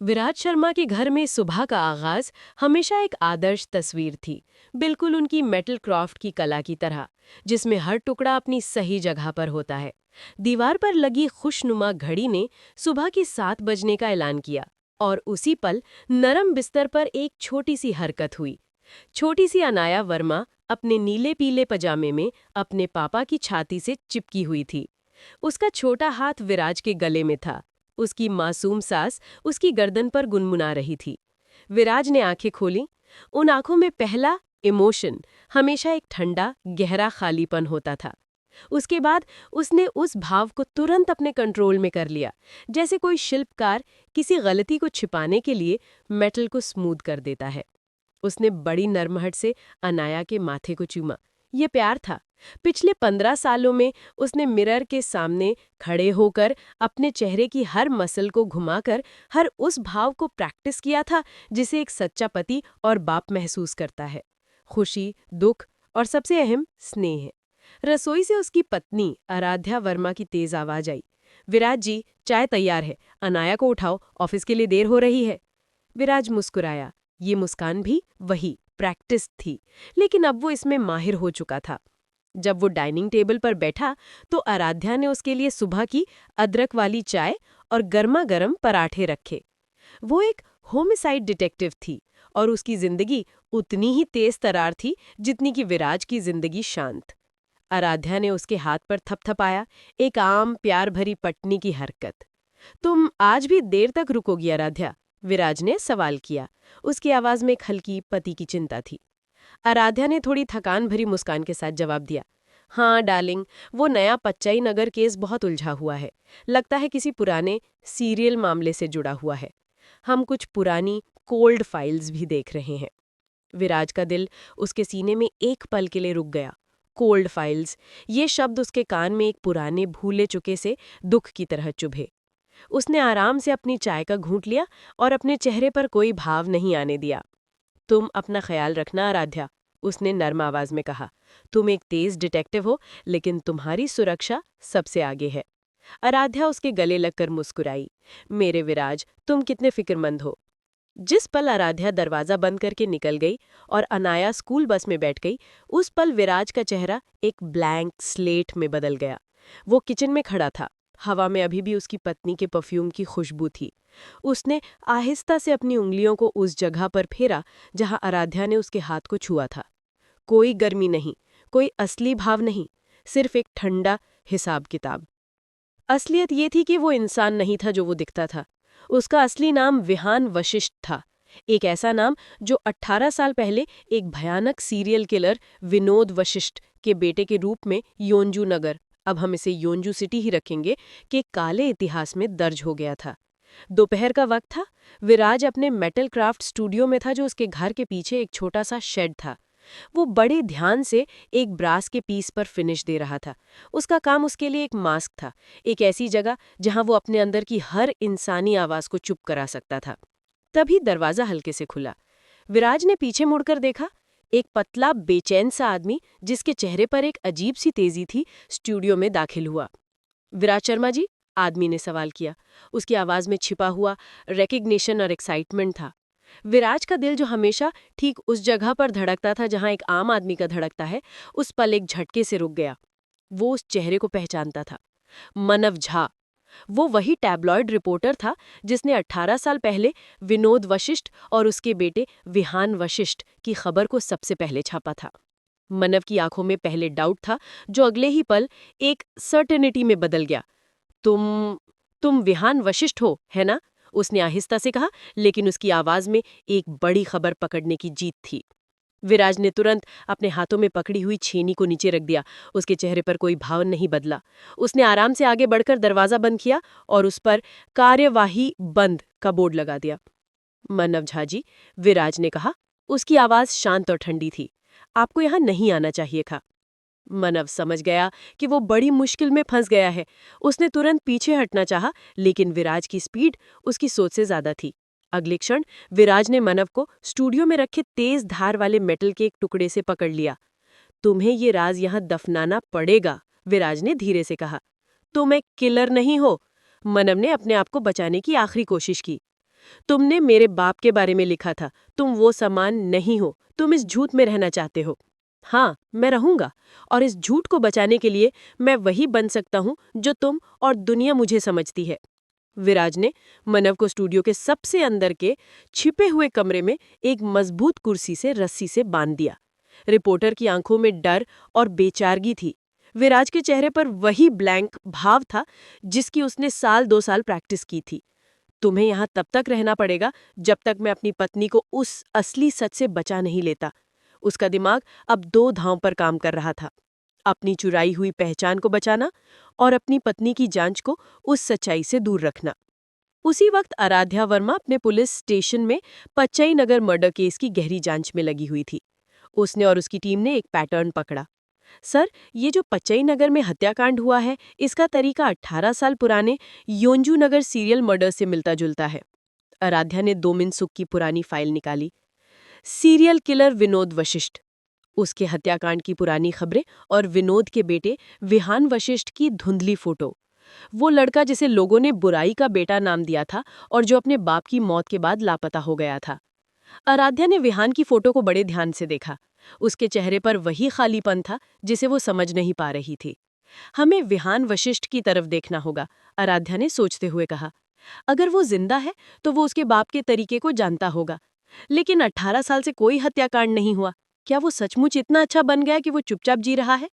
विराज शर्मा के घर में सुबह का आगाज हमेशा एक आदर्श तस्वीर थी, बिल्कुल उनकी मेटल क्राफ्ट की कला की तरह, जिसमें हर टुकड़ा अपनी सही जगह पर होता है। दीवार पर लगी खुशनुमा घड़ी ने सुबह के 7 बजने का ऐलान किया, और उसी पल नरम बिस्तर पर एक छोटी सी हरकत हुई। छोटी सी अनाया वर्मा अपने नीले पीले पजामे में अपने पापा की छाती से चिपकी हुई थी। उसका छोटा हाथ विराज के गले में था। उसकी मासूम सांस उसकी गर्दन पर गुनगुना रही थी। विराज ने आंखें खोली। उन आंखों में पहला इमोशन हमेशा एक ठंडा गहरा खालीपन होता था। उसके बाद उसने उस भाव को तुरंत अपने कंट्रोल में कर लिया, जैसे कोई शिल्पकार किसी गलती को छिपाने के लिए मेटल को स्मूथ कर देता है। उसने बड़ी नरमहट से अनाया के माथे को चूमा। ये प्यार था। पिछले 15 सालों में उसने मिरर के सामने खड़े होकर अपने चेहरे की हर मसल को घुमाकर हर उस भाव को प्रैक्टिस किया था जिसे एक सच्चा पति और बाप महसूस करता है। खुशी, दुख और सबसे अहम स्नेह। रसोई से उसकी पत्नी आराध्या वर्मा की तेज आवाज आई। विराज जी, चाय तैयार है, अनाया को उठाओ, ऑफिस के लिए देर हो रही है। विराज मुस्कुराया। ये मुस्कान भी वही प्रैक्टिस थी, लेकिन अब वो इसमें माहिर हो चुका था। जब वो डाइनिंग टेबल पर बैठा तो आराध्या ने उसके लिए सुबह की अदरक वाली चाय और गर्मा गर्म पराठे रखे। वो एक होमिसाइड डिटेक्टिव थी और उसकी जिंदगी उतनी ही तेज तरार थी जितनी कि विराज की जिंदगी शांत। आराध्या ने उसके हाथ पर थपथपाया, एक आम प्यार भरी पटनी की हरकत। तुम आज भी देर तक रुकोगी आराध्या? विराज ने सवाल किया। उसकी आवाज में एक हल्की पति की चिंता थी। आराध्या ने थोड़ी थकान भरी मुस्कान के साथ जवाब दिया, हाँ डार्लिंग, वो नया पच्चई नगर केस बहुत उलझा हुआ है। लगता है किसी पुराने सीरियल मामले से जुड़ा हुआ है। हम कुछ पुरानी कोल्ड फाइल्स भी देख रहे हैं। विराज का दिल उसके सीने में एक पल के लिए रुक गया। कोल्ड फाइल्स, ये शब्द उसके कान में एक पुराने भूले चुके से दुख की तरह चुभे। उसने आराम से अपनी चाय का घूंट लिया और अपने चेहरे पर कोई भाव नहीं आने दिया। तुम अपना ख्याल रखना आराध्या, उसने नर्म आवाज में कहा। तुम एक तेज डिटेक्टिव हो, लेकिन तुम्हारी सुरक्षा सबसे आगे है। आराध्या उसके गले लगकर मुस्कुराई। मेरे विराज, तुम कितने फिक्रमंद हो। जिस पल आराध्या दरवाजा बंद करके निकल गई और अनाया स्कूल बस में बैठ गई, उस पल विराज का चेहरा एक ब्लैंक स्लेट में बदल गया। वो किचन में खड़ा था। हवा में अभी भी उसकी पत्नी के परफ्यूम की खुशबू थी। उसने आहिस्ता से अपनी उंगलियों को उस जगह पर फेरा जहां आराध्या ने उसके हाथ को छुआ था। कोई गर्मी नहीं, कोई असली भाव नहीं, सिर्फ एक ठंडा हिसाब किताब। असलियत ये थी कि वो इंसान नहीं था जो वो दिखता था। उसका असली नाम विहान वशिष्ठ था। एक ऐसा नाम जो 18 साल पहले एक भयानक सीरियल किलर विनोद वशिष्ठ के बेटे के रूप में योंजू नगर, अब हम इसे योंजू सिटी ही रखेंगे, के काले इतिहास में दर्ज हो गया था। दोपहर का वक्त था। विराज अपने मेटल क्राफ्ट स्टूडियो में था जो उसके घर के पीछे एक छोटा सा शेड था। वो बड़े ध्यान से एक ब्रास के पीस पर फिनिश दे रहा था। उसका काम उसके लिए एक मास्क था, एक ऐसी जगह जहां वो अपने अंदर की हर इंसानी आवाज को चुप करा सकता था। तभी दरवाजा हल्के से खुला। विराज ने पीछे मुड़कर देखा। एक पतला बेचैन सा आदमी जिसके चेहरे पर एक अजीब सी तेजी थी, स्टूडियो में दाखिल हुआ। विराज शर्मा जी? आदमी ने सवाल किया। उसकी आवाज में छिपा हुआ रिकग्निशन और एक्साइटमेंट था। विराज का दिल जो हमेशा ठीक उस जगह पर धड़कता था जहां एक आम आदमी का धड़कता है, उस पल एक झटके से रुक गया। वो उस चेहरे को पहचानता था। मनव झा। वो वही टैबलॉइड रिपोर्टर था जिसने 18 साल पहले विनोद वशिष्ठ और उसके बेटे विहान वशिष्ठ की खबर को सबसे पहले छापा था। मनव की आंखों में पहले डाउट था, जो अगले ही पल एक सर्टेनिटी में बदल गया। तुम विहान वशिष्ठ हो, है ना? उसने आहिस्ता से कहा, लेकिन उसकी आवाज में एक बड़ी खबर पकड़ने की जीत थी। विराज ने तुरंत अपने हाथों में पकड़ी हुई छेनी को नीचे रख दिया। उसके चेहरे पर कोई भाव नहीं बदला। उसने आराम से आगे बढ़कर दरवाजा बंद किया और उस पर कार्यवाही बंद का बोर्ड लगा दिया। मनव झा जी, विराज ने कहा। उसकी आवाज शांत और ठंडी थी। आपको यहाँ नहीं आना चाहिए था। मनव समझ गया कि वो बड़ी मुश्किल में फंस गया है। उसने तुरंत पीछे हटना चाहा, लेकिन विराज की स्पीड उसकी सोच से ज्यादा थी। अगले क्षण विराज ने मनव को स्टूडियो में रखे तेज धार वाले मेटल के एक टुकड़े से पकड़ लिया। तुम्हें ये राज यहाँ दफनाना पड़ेगा, विराज ने धीरे से कहा। तुम एक किलर नहीं हो। मनव ने अपने आप को बचाने की आखिरी कोशिश की। तुमने मेरे बाप के बारे में लिखा था, तुम वो समान नहीं हो, तुम इस झूठ में रहना चाहते हो। हाँ, मैं रहूंगा, और इस झूठ को बचाने के लिए मैं वही बन सकता हूँ जो तुम और दुनिया मुझे समझती है। विराज ने मनव को स्टूडियो के सबसे अंदर के छिपे हुए कमरे में एक मजबूत कुर्सी से रस्सी से बांध दिया। रिपोर्टर की आंखों में डर और बेचारगी थी। विराज के चेहरे पर वही ब्लैंक भाव था जिसकी उसने साल 2 साल प्रैक्टिस की थी। तुम्हें यहाँ तब तक रहना पड़ेगा जब तक मैं अपनी पत्नी को उस असली सच से बचा नहीं लेता। उसका दिमाग अब 2 धांव पर काम कर रहा था, अपनी चुराई हुई पहचान को बचाना और अपनी पत्नी की जांच को उस सच्चाई से दूर रखना। उसी वक्त आराध्या वर्मा अपने पुलिस स्टेशन में पचई नगर मर्डर केस की गहरी जांच में लगी हुई थी। उसने और उसकी टीम ने एक पैटर्न पकड़ा। सर, ये जो पचई नगर में हत्याकांड हुआ है, इसका तरीका 18 साल पुराने योंजू नगर सीरियल मर्डर से मिलता जुलता है। आराध्या ने 2 मिनट की पुरानी फाइल निकाली। सीरियल किलर विनोद वशिष्ठ, उसके हत्याकांड की पुरानी खबरें और विनोद के बेटे विहान वशिष्ठ की धुंधली फोटो। वो लड़का जिसे लोगों ने बुराई का बेटा नाम दिया था और जो अपने बाप की मौत के बाद लापता हो गया था। आराध्या ने विहान की फोटो को बड़े ध्यान से देखा। उसके चेहरे पर वही खालीपन था जिसे वो समझ नहीं पा रही थी। हमें विहान वशिष्ठ की तरफ देखना होगा, आराध्या ने सोचते हुए कहा। अगर वो जिंदा है तो वो उसके बाप के तरीके को जानता होगा। लेकिन 18 साल से कोई हत्याकांड नहीं हुआ। क्या वो सचमुच इतना अच्छा बन गया कि वो चुपचाप जी रहा है?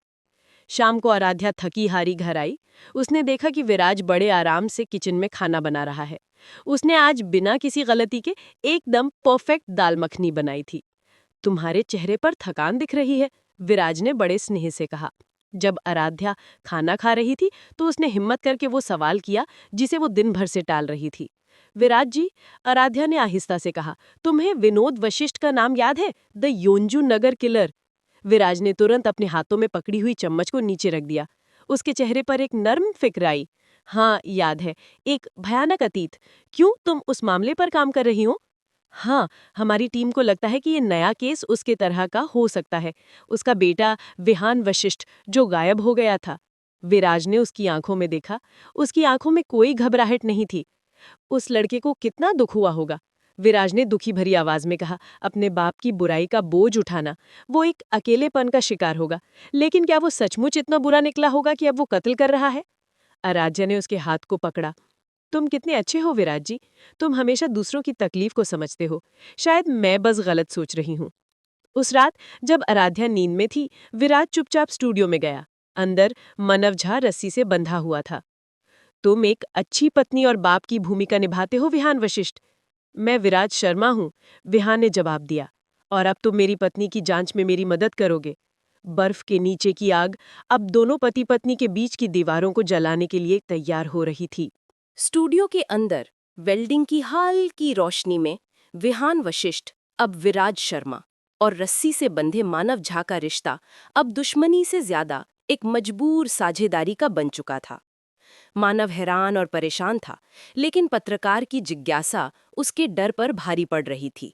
शाम को आराध्या थकी हारी घर आई। उसने देखा कि विराज बड़े आराम से किचन में खाना बना रहा है। उसने आज बिना किसी गलती के एकदम परफेक्ट दाल मखनी बनाई थी। तुम्हारे चेहरे पर थकान दिख रही है, विराज ने बड़े स्नेह से कहा। जब आराध्या खाना खा रही थी तो उसने हिम्मत करके वो सवाल किया जिसे वो दिन भर से टाल रही थी। विराज जी, आराध्या ने आहिस्ता से कहा, तुम्हें विनोद वशिष्ठ का नाम याद है? The योंजू Nagar killer. विराज ने तुरंत अपने हाथों में पकड़ी हुई चम्मच को नीचे रख दिया। उसके चेहरे पर एक नर्म फिक्र आई। हाँ, याद है, एक भयानक अतीत। क्यों, तुम उस मामले पर काम कर रही हो? हाँ, हमारी टीम को लगता है कि ये नया केस उसके तरह का हो सकता है। उसका बेटा विहान वशिष्ठ जो गायब हो गया था। विराज ने उसकी आंखों में देखा। उसकी आंखों में कोई घबराहट नहीं थी। उस लड़के को कितना दुख हुआ होगा, विराज ने दुखी भरी आवाज में कहा। अपने बाप की बुराई का बोझ उठाना, वो एक अकेलेपन का शिकार होगा। लेकिन क्या वो सचमुच इतना बुरा निकला होगा कि अब वो कत्ल कर रहा है? आराध्या ने उसके हाथ को पकड़ा। तुम कितने अच्छे हो विराज जी, तुम हमेशा दूसरों की तकलीफ को समझते हो। शायद मैं बस गलत सोच रही हूँ। उस रात जब आराध्या नींद में थी, विराज चुपचाप स्टूडियो में गया। अंदर मनव झा रस्सी से बंधा हुआ था। तुम एक अच्छी पत्नी और बाप की भूमिका निभाते हो विहान वशिष्ठ। मैं विराज शर्मा हूँ, विहान ने जवाब दिया। और अब तुम मेरी पत्नी की जांच में मेरी मदद करोगे। बर्फ के नीचे की आग अब दोनों पति पत्नी के बीच की दीवारों को जलाने के लिए तैयार हो रही थी। स्टूडियो के अंदर वेल्डिंग की हल्की रोशनी में विहान वशिष्ठ, अब विराज शर्मा, और रस्सी से बंधे मानव झा का रिश्ता अब दुश्मनी से ज्यादा एक मजबूर साझेदारी का बन चुका था। मानव हैरान और परेशान था, लेकिन पत्रकार की जिज्ञासा उसके डर पर भारी पड़ रही थी।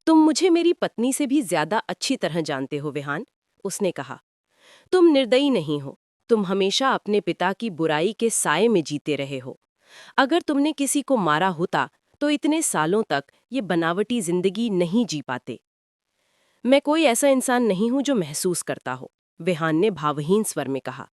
तुम मुझे मेरी पत्नी से भी ज्यादा अच्छी तरह जानते हो विहान, उसने कहा। तुम निर्दयी नहीं हो। तुम हमेशा अपने पिता की बुराई के साए में जीते रहे हो। अगर तुमने किसी को मारा होता तो इतने सालों तक ये बनावटी जिंदगी नहीं जी पाते। मैं कोई ऐसा इंसान नहीं हूं जो महसूस करता हो, विहान ने भावहीन स्वर में कहा।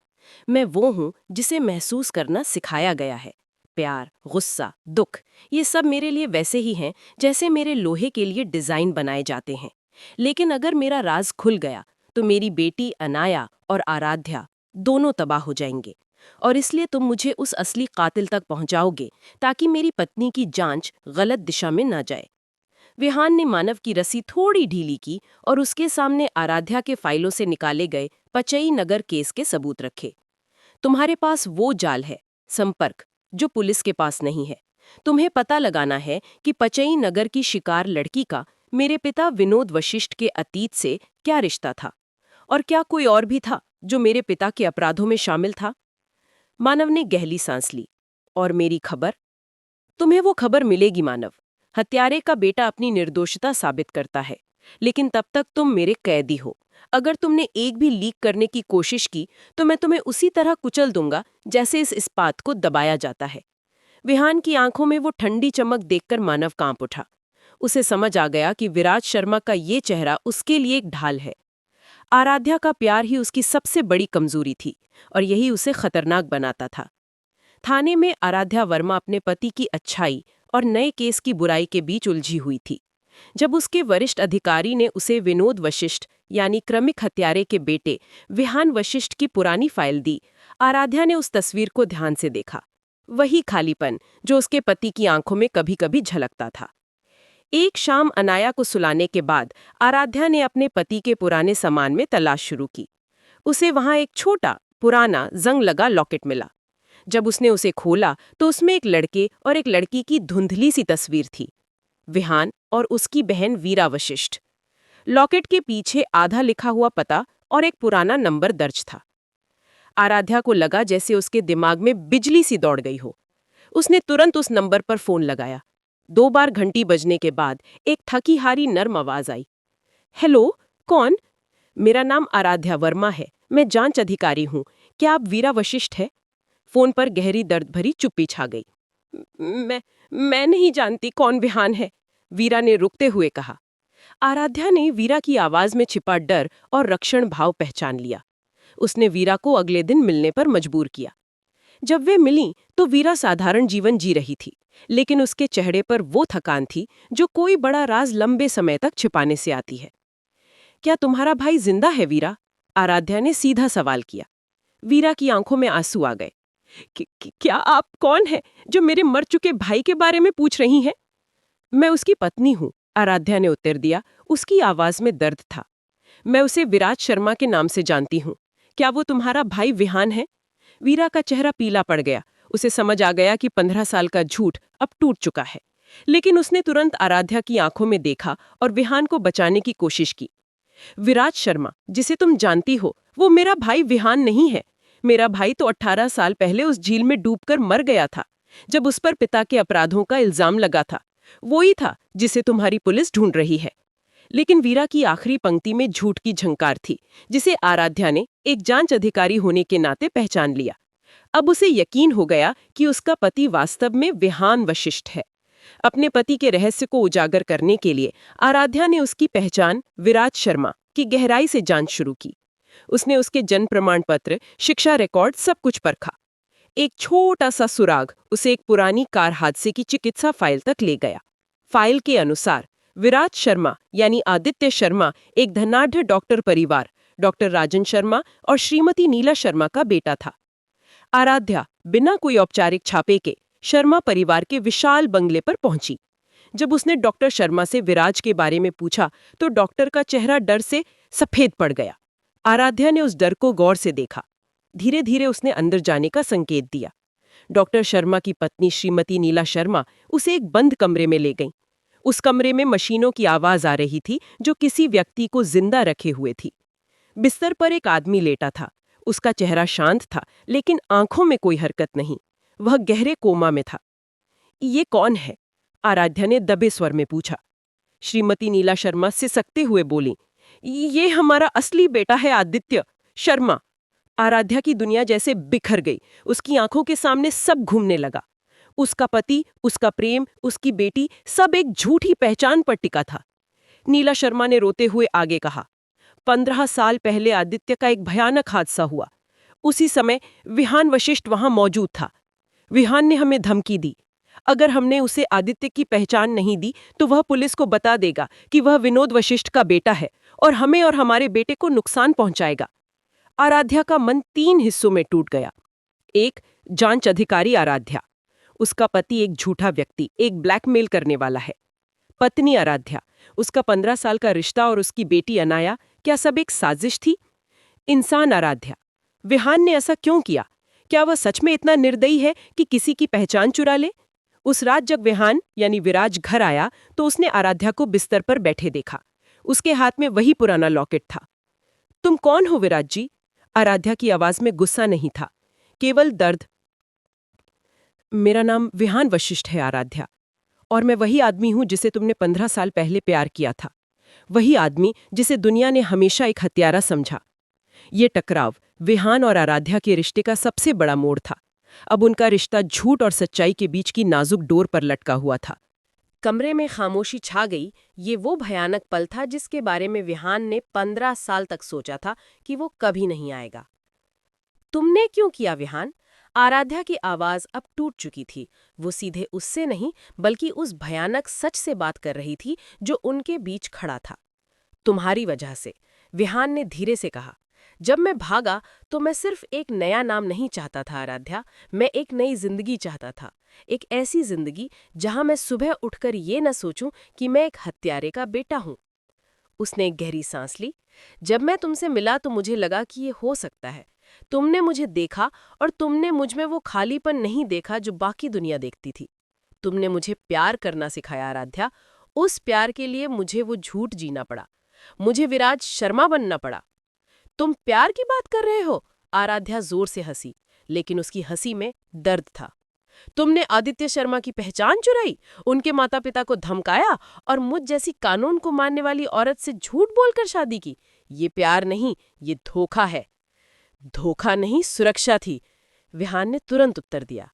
मैं वो हूं जिसे महसूस करना सिखाया गया है। प्यार, गुस्सा, दुख, ये सब मेरे लिए वैसे ही हैं जैसे मेरे लोहे के लिए डिजाइन बनाए जाते हैं। लेकिन अगर मेरा राज खुल गया तो मेरी बेटी अनाया और आराध्या दोनों तबाह हो जाएंगे। और इसलिए तुम मुझे उस असली कातिल तक पहुंचाओगे ताकि मेरी पत्नी की जांच गलत दिशा में न जाए। विहान ने मानव की रस्सी थोड़ी ढीली की और उसके सामने आराध्या के फाइलों से निकाले गए पचई नगर केस के सबूत रखे। तुम्हारे पास वो जाल है, संपर्क, जो पुलिस के पास नहीं है। तुम्हें पता लगाना है कि पचई नगर की शिकार लड़की का मेरे पिता विनोद वशिष्ठ के अतीत से क्या रिश्ता था, और क्या कोई और भी था जो मेरे पिता के अपराधों में शामिल था। मानव ने गहरी सांस ली। और मेरी खबर? तुम्हें वो खबर मिलेगी मानव। हत्यारे का बेटा अपनी निर्दोषता साबित करता है, लेकिन तब तक तुम मेरे कैदी हो। अगर तुमने एक भी लीक करने की कोशिश की तो मैं तुम्हें उसी तरह कुचल दूंगा जैसे इस इस्पात को दबाया जाता है। विहान की आंखों में वो ठंडी चमक देखकर मानव कांप उठा। उसे समझ आ गया कि विराज शर्मा का ये चेहरा उसके लिए एक ढाल है। आराध्या का प्यार ही उसकी सबसे बड़ी कमजोरी थी और यही उसे खतरनाक बनाता था। थाने में आराध्या वर्मा अपने पति की अच्छाई और नए केस की बुराई के बीच उलझी हुई थी। जब उसके वरिष्ठ अधिकारी ने उसे विनोद वशिष्ठ यानी क्रमिक हत्यारे के बेटे विहान वशिष्ठ की पुरानी फाइल दी, आराध्या ने उस तस्वीर को ध्यान से देखा। वही खालीपन जो उसके पति की आंखों में कभी कभी झलकता था। एक शाम अनाया को सुलाने के बाद आराध्या ने अपने पति के पुराने सामान में तलाश शुरू की। उसे वहां एक छोटा पुराना जंग लगा लॉकेट मिला। जब उसने उसे खोला तो उसमें एक लड़के और एक लड़की की धुंधली सी तस्वीर थी, विहान और उसकी बहन वीरा वशिष्ठ। लॉकेट के पीछे आधा लिखा हुआ पता और एक पुराना नंबर दर्ज था। आराध्या को लगा जैसे उसके दिमाग में बिजली सी दौड़ गई हो। उसने तुरंत उस नंबर पर फोन लगाया। 2 बार घंटी बजने के बाद एक थकी हारी नर्म आवाज आई। हेलो, कौन? मेरा नाम आराध्या वर्मा है, मैं जांच अधिकारी हूँ। क्या आप वीरा वशिष्ठ है? फोन पर गहरी दर्द भरी चुप्पी छा गई। मैं नहीं जानती कौन विहान है, वीरा ने रुकते हुए कहा। आराध्या ने वीरा की आवाज में छिपा डर और रक्षण भाव पहचान लिया। उसने वीरा को अगले दिन मिलने पर मजबूर किया। जब वे मिली तो वीरा साधारण जीवन जी रही थी, लेकिन उसके चेहरे पर वो थकान थी जो कोई बड़ा राज लंबे समय तक छिपाने से आती है। क्या तुम्हारा भाई जिंदा है वीरा? आराध्या ने सीधा सवाल किया। वीरा की आंखों में आंसू आ गए। क्या आप कौन हैं जो मेरे मर चुके भाई के बारे में पूछ रही हैं? मैं उसकी पत्नी हूँ, आराध्या ने उत्तर दिया। उसकी आवाज में दर्द था। मैं उसे विराज शर्मा के नाम से जानती हूँ। क्या वो तुम्हारा भाई विहान है? वीरा का चेहरा पीला पड़ गया। उसे समझ आ गया कि 15 साल का झूठ अब टूट चुका है। लेकिन उसने तुरंत आराध्या की आंखों में देखा और विहान को बचाने की कोशिश की। विराज शर्मा, जिसे तुम जानती हो, वो मेरा भाई विहान नहीं है। मेरा भाई तो 18 साल पहले उस झील में डूबकर मर गया था, जब उस पर पिता के अपराधों का इल्जाम लगा था। वो ही था जिसे तुम्हारी पुलिस ढूंढ रही है। लेकिन वीरा की आखिरी पंक्ति में झूठ की झंकार थी, जिसे आराध्या ने एक जांच अधिकारी होने के नाते पहचान लिया। अब उसे यकीन हो गया कि उसका पति वास्तव में विहान वशिष्ठ है। अपने पति के रहस्य को उजागर करने के लिए आराध्या ने उसकी पहचान विराज शर्मा की गहराई से जांच शुरू की। उसने उसके जन्म प्रमाण पत्र, शिक्षा रिकॉर्ड सब कुछ परखा। एक छोटा सा सुराग उसे एक पुरानी कार हादसे की चिकित्सा फाइल तक ले गया। फाइल के अनुसार विराज शर्मा यानी आदित्य शर्मा एक धनाढ़ डॉक्टर परिवार, डॉक्टर राजन शर्मा और श्रीमती नीला शर्मा का बेटा था। आराध्या बिना कोई औपचारिक छापे के शर्मा परिवार के विशाल बंगले पर पहुंची। जब उसने डॉक्टर शर्मा से विराज के बारे में पूछा तो डॉक्टर का चेहरा डर से सफेद पड़ गया। आराध्या ने उस डर को गौर से देखा। धीरे धीरे उसने अंदर जाने का संकेत दिया। डॉक्टर शर्मा की पत्नी श्रीमती नीला शर्मा उसे एक बंद कमरे में ले गईं। उस कमरे में मशीनों की आवाज आ रही थी जो किसी व्यक्ति को जिंदा रखे हुए थी। बिस्तर पर एक आदमी लेटा था। उसका चेहरा शांत था, लेकिन आंखों में कोई हरकत नहीं। वह गहरे कोमा में था। ये कौन है? आराध्या ने दबे स्वर में पूछा। श्रीमती नीला शर्मा सिसकते हुए बोली, ये हमारा असली बेटा है, आदित्य शर्मा। आराध्या की दुनिया जैसे बिखर गई। उसकी आंखों के सामने सब घूमने लगा। उसका पति, उसका प्रेम, उसकी बेटी, सब एक झूठी पहचान पर टिका था। नीला शर्मा ने रोते हुए आगे कहा, 15 साल पहले आदित्य का एक भयानक हादसा हुआ। उसी समय विहान वशिष्ठ वहां मौजूद था। विहान ने हमें धमकी दी, अगर हमने उसे आदित्य की पहचान नहीं दी तो वह पुलिस को बता देगा कि वह विनोद वशिष्ठ का बेटा है और हमें और हमारे बेटे को नुकसान पहुंचाएगा। आराध्या का मन 3 हिस्सों में टूट गया। एक, जांच अधिकारी आराध्या। उसका पति एक झूठा व्यक्ति, एक ब्लैकमेल करने वाला है। पत्नी आराध्या, उसका 15 साल का रिश्ता और उसकी बेटी अनाया, क्या सब एक साजिश थी? इंसान आराध्या, विहान ने ऐसा क्यों किया? क्या वह सच में इतना निर्दयी है कि किसी की पहचान चुरा ले? उस रात जब विहान यानी विराज घर आया तो उसने आराध्या को बिस्तर पर बैठे देखा। उसके हाथ में वही पुराना लॉकेट था। तुम कौन हो विराज जी? आराध्या की आवाज में गुस्सा नहीं था, केवल दर्द। मेरा नाम विहान वशिष्ठ है आराध्या, और मैं वही आदमी हूं जिसे तुमने 15 साल पहले प्यार किया था। वही आदमी जिसे दुनिया ने हमेशा एक हत्यारा समझा। ये टकराव विहान और आराध्या के रिश्ते का सबसे बड़ा मोड़ था। अब उनका रिश्ता झूठ और सच्चाई के बीच की नाजुक डोर पर लटका हुआ था। कमरे में खामोशी छा गई। ये वो भयानक पल था जिसके बारे में विहान ने 15 साल तक सोचा था कि वो कभी नहीं आएगा। तुमने क्यों किया विहान? आराध्या की आवाज अब टूट चुकी थी। वो सीधे उससे नहीं बल्कि उस भयानक सच से बात कर रही थी जो उनके बीच खड़ा था। तुम्हारी वजह से, विहान ने धीरे से कहा। जब मैं भागा तो मैं सिर्फ एक नया नाम नहीं चाहता था आराध्या, मैं एक नई जिंदगी चाहता था। एक ऐसी जिंदगी जहां मैं सुबह उठकर ये न सोचूं कि मैं एक हत्यारे का बेटा हूं। उसने एक गहरी सांस ली। जब मैं तुमसे मिला तो मुझे लगा कि ये हो सकता है। तुमने मुझे देखा और तुमने मुझ में वो खालीपन नहीं देखा जो बाकी दुनिया देखती थी। तुमने मुझे प्यार करना सिखाया आराध्या। उस प्यार के लिए मुझे वो झूठ जीना पड़ा। मुझे विराज शर्मा बनना पड़ा। तुम प्यार की बात कर रहे हो? आराध्या जोर से हंसी, लेकिन उसकी हंसी में दर्द था। तुमने आदित्य शर्मा की पहचान चुराई, उनके माता पिता को धमकाया और मुझ जैसी कानून को मानने वाली औरत से झूठ बोलकर शादी की। ये प्यार नहीं, ये धोखा है। धोखा नहीं, सुरक्षा थी, विहान ने तुरंत उत्तर दिया।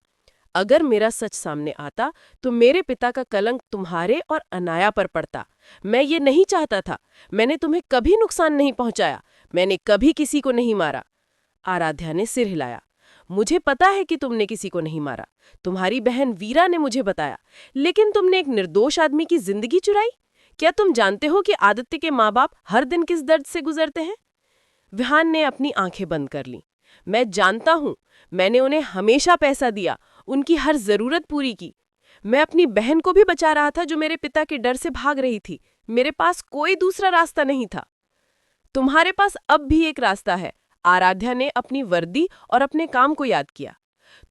अगर मेरा सच सामने आता तो मेरे पिता का कलंक तुम्हारे और अनाया पर पड़ता। मैं ये नहीं चाहता था। मैंने तुम्हें कभी नुकसान नहीं पहुंचाया। मैंने कभी किसी को नहीं मारा। आराध्या ने सिर हिलाया। मुझे पता है कि तुमने किसी को नहीं मारा। तुम्हारी बहन वीरा ने मुझे बताया। लेकिन तुमने एक निर्दोष आदमी की जिंदगी चुराई। क्या तुम जानते हो कि आदित्य के माँ बाप हर दिन किस दर्द से गुजरते हैं? विहान ने अपनी आंखें बंद कर लीं। मैं जानता हूं। मैंने उन्हें हमेशा पैसा दिया, उनकी हर जरूरत पूरी की। मैं अपनी बहन को भी बचा रहा था जो मेरे पिता के डर से भाग रही थी। मेरे पास कोई दूसरा रास्ता नहीं था। तुम्हारे पास अब भी एक रास्ता है। आराध्या ने अपनी वर्दी और अपने काम को याद किया।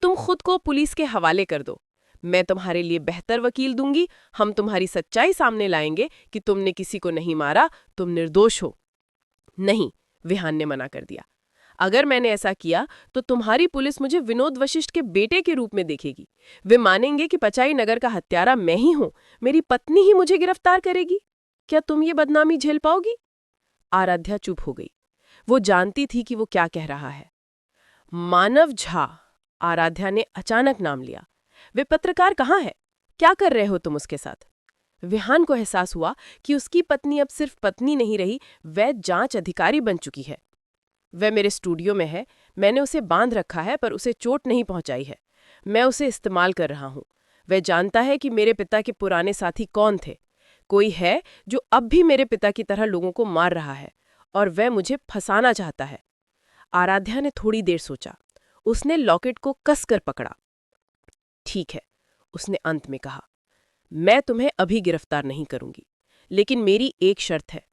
तुम खुद को पुलिस के हवाले कर दो। मैं तुम्हारे लिए बेहतर वकील दूंगी। हम तुम्हारी सच्चाई सामने लाएंगे कि तुमने किसी को नहीं मारा, तुम निर्दोष हो। नहीं, विहान ने मना कर दिया। अगर मैंने ऐसा किया तो तुम्हारी पुलिस मुझे विनोद वशिष्ठ के बेटे के रूप में देखेगी। वे मानेंगे कि पचाई नगर का हत्यारा मैं ही हूं। मेरी पत्नी ही मुझे गिरफ्तार करेगी। क्या तुम ये बदनामी झेल पाओगी? आराध्या चुप हो गई। वो जानती थी कि वो क्या कह रहा है। मानव झा, आराध्या ने अचानक नाम लिया। वे पत्रकार कहाँ है? क्या कर रहे हो तुम उसके साथ? विहान को एहसास हुआ कि उसकी पत्नी अब सिर्फ पत्नी नहीं रही, वह जांच अधिकारी बन चुकी है। वह मेरे स्टूडियो में है। मैंने उसे बांध रखा है पर उसे चोट नहीं पहुंचाई है। मैं उसे इस्तेमाल कर रहा हूं। वह जानता है कि मेरे पिता के पुराने साथी कौन थे। कोई है जो अब भी मेरे पिता की तरह लोगों को मार रहा है और वह मुझे फंसाना चाहता है। आराध्या ने थोड़ी देर सोचा। उसने लॉकेट को कसकर पकड़ा। ठीक है, उसने अंत में कहा, मैं तुम्हें अभी गिरफ्तार नहीं करूंगी, लेकिन मेरी एक शर्त है।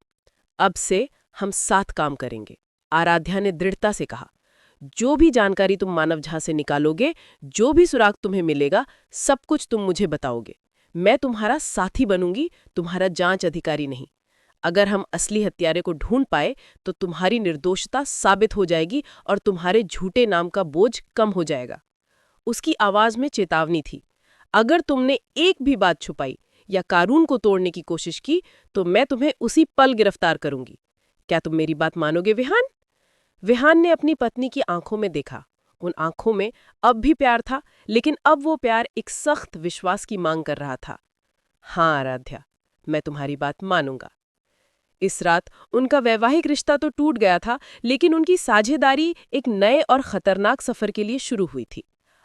अब से हम साथ काम करेंगे। आराध्या ने दृढ़ता से कहा। जो भी जानकारी तुम मानव झा से निकालोगे, जो भी सुराग तुम्हें मिलेगा, सब कुछ तुम मुझे बताओगे। मैं तुम्हारा साथी बनूंगी, तुम्हारा जांच अधिकारी नहीं। अगर हम असली हत्यारे को ढूंढ पाए तो तुम्हारी निर्दोषता साबित हो जाएगी और तुम्हारे झूठे नाम का बोझ कम हो जाएगा। उसकी आवाज में चेतावनी थी। अगर तुमने एक भी बात छुपाई या कानून को तोड़ने की कोशिश की तो मैं तुम्हें उसी पल गिरफ्तार करूंगी। क्या तुम मेरी बात मानोगे विहान? विहान ने अपनी पत्नी की आंखों में देखा। उन आंखों में अब भी प्यार था, लेकिन अब वो प्यार एक सख्त विश्वास की मांग कर रहा था। हाँ आराध्या, मैं तुम्हारी बात मानूंगा। इस रात उनका वैवाहिक रिश्ता तो टूट गया था, लेकिन उनकी साझेदारी एक नए और खतरनाक सफर के लिए शुरू हुई थी।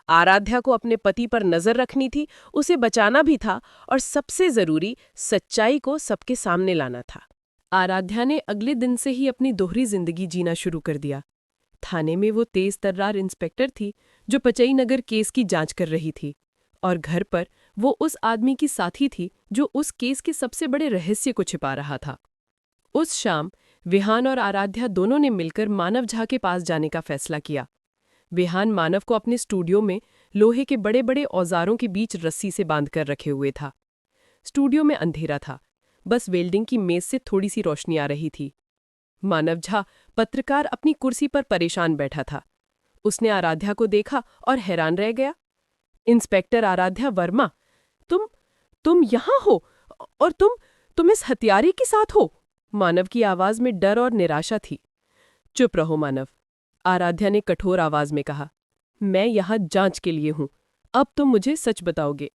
आराध्या को अपने पति पर नजर रखनी थी, उसे बचाना भी था और सबसे जरूरी सच्चाई को सबके सामने लाना था। आराध्या ने अगले दिन से ही अपनी दोहरी जिंदगी जीना शुरू कर दिया। थाने में वो तेज तर्रार इंस्पेक्टर थी जो पचई नगर केस की जांच कर रही थी, और घर पर वो उस आदमी की साथी थी जो उस केस के सबसे बड़े रहस्य को छिपा रहा था। उस शाम विहान और आराध्या दोनों ने मिलकर मानव झा के पास जाने का फैसला किया। विहान मानव को अपने स्टूडियो में लोहे के बड़े बड़े औजारों के बीच रस्सी से बांधकर रखे हुए था। स्टूडियो में अंधेरा था, बस वेल्डिंग की मेज से थोड़ी सी रोशनी आ रही थी। मानव झा पत्रकार अपनी कुर्सी पर परेशान बैठा था। उसने आराध्या को देखा और हैरान रह गया। इंस्पेक्टर आराध्या वर्मा, तुम यहाँ हो और तुम इस हत्यारे के साथ हो? मानव की आवाज में डर और निराशा थी। चुप रहो मानव, आराध्या ने कठोर आवाज में कहा। मैं यहाँ जांच के लिए हूँ। अब तुम मुझे सच बताओगे।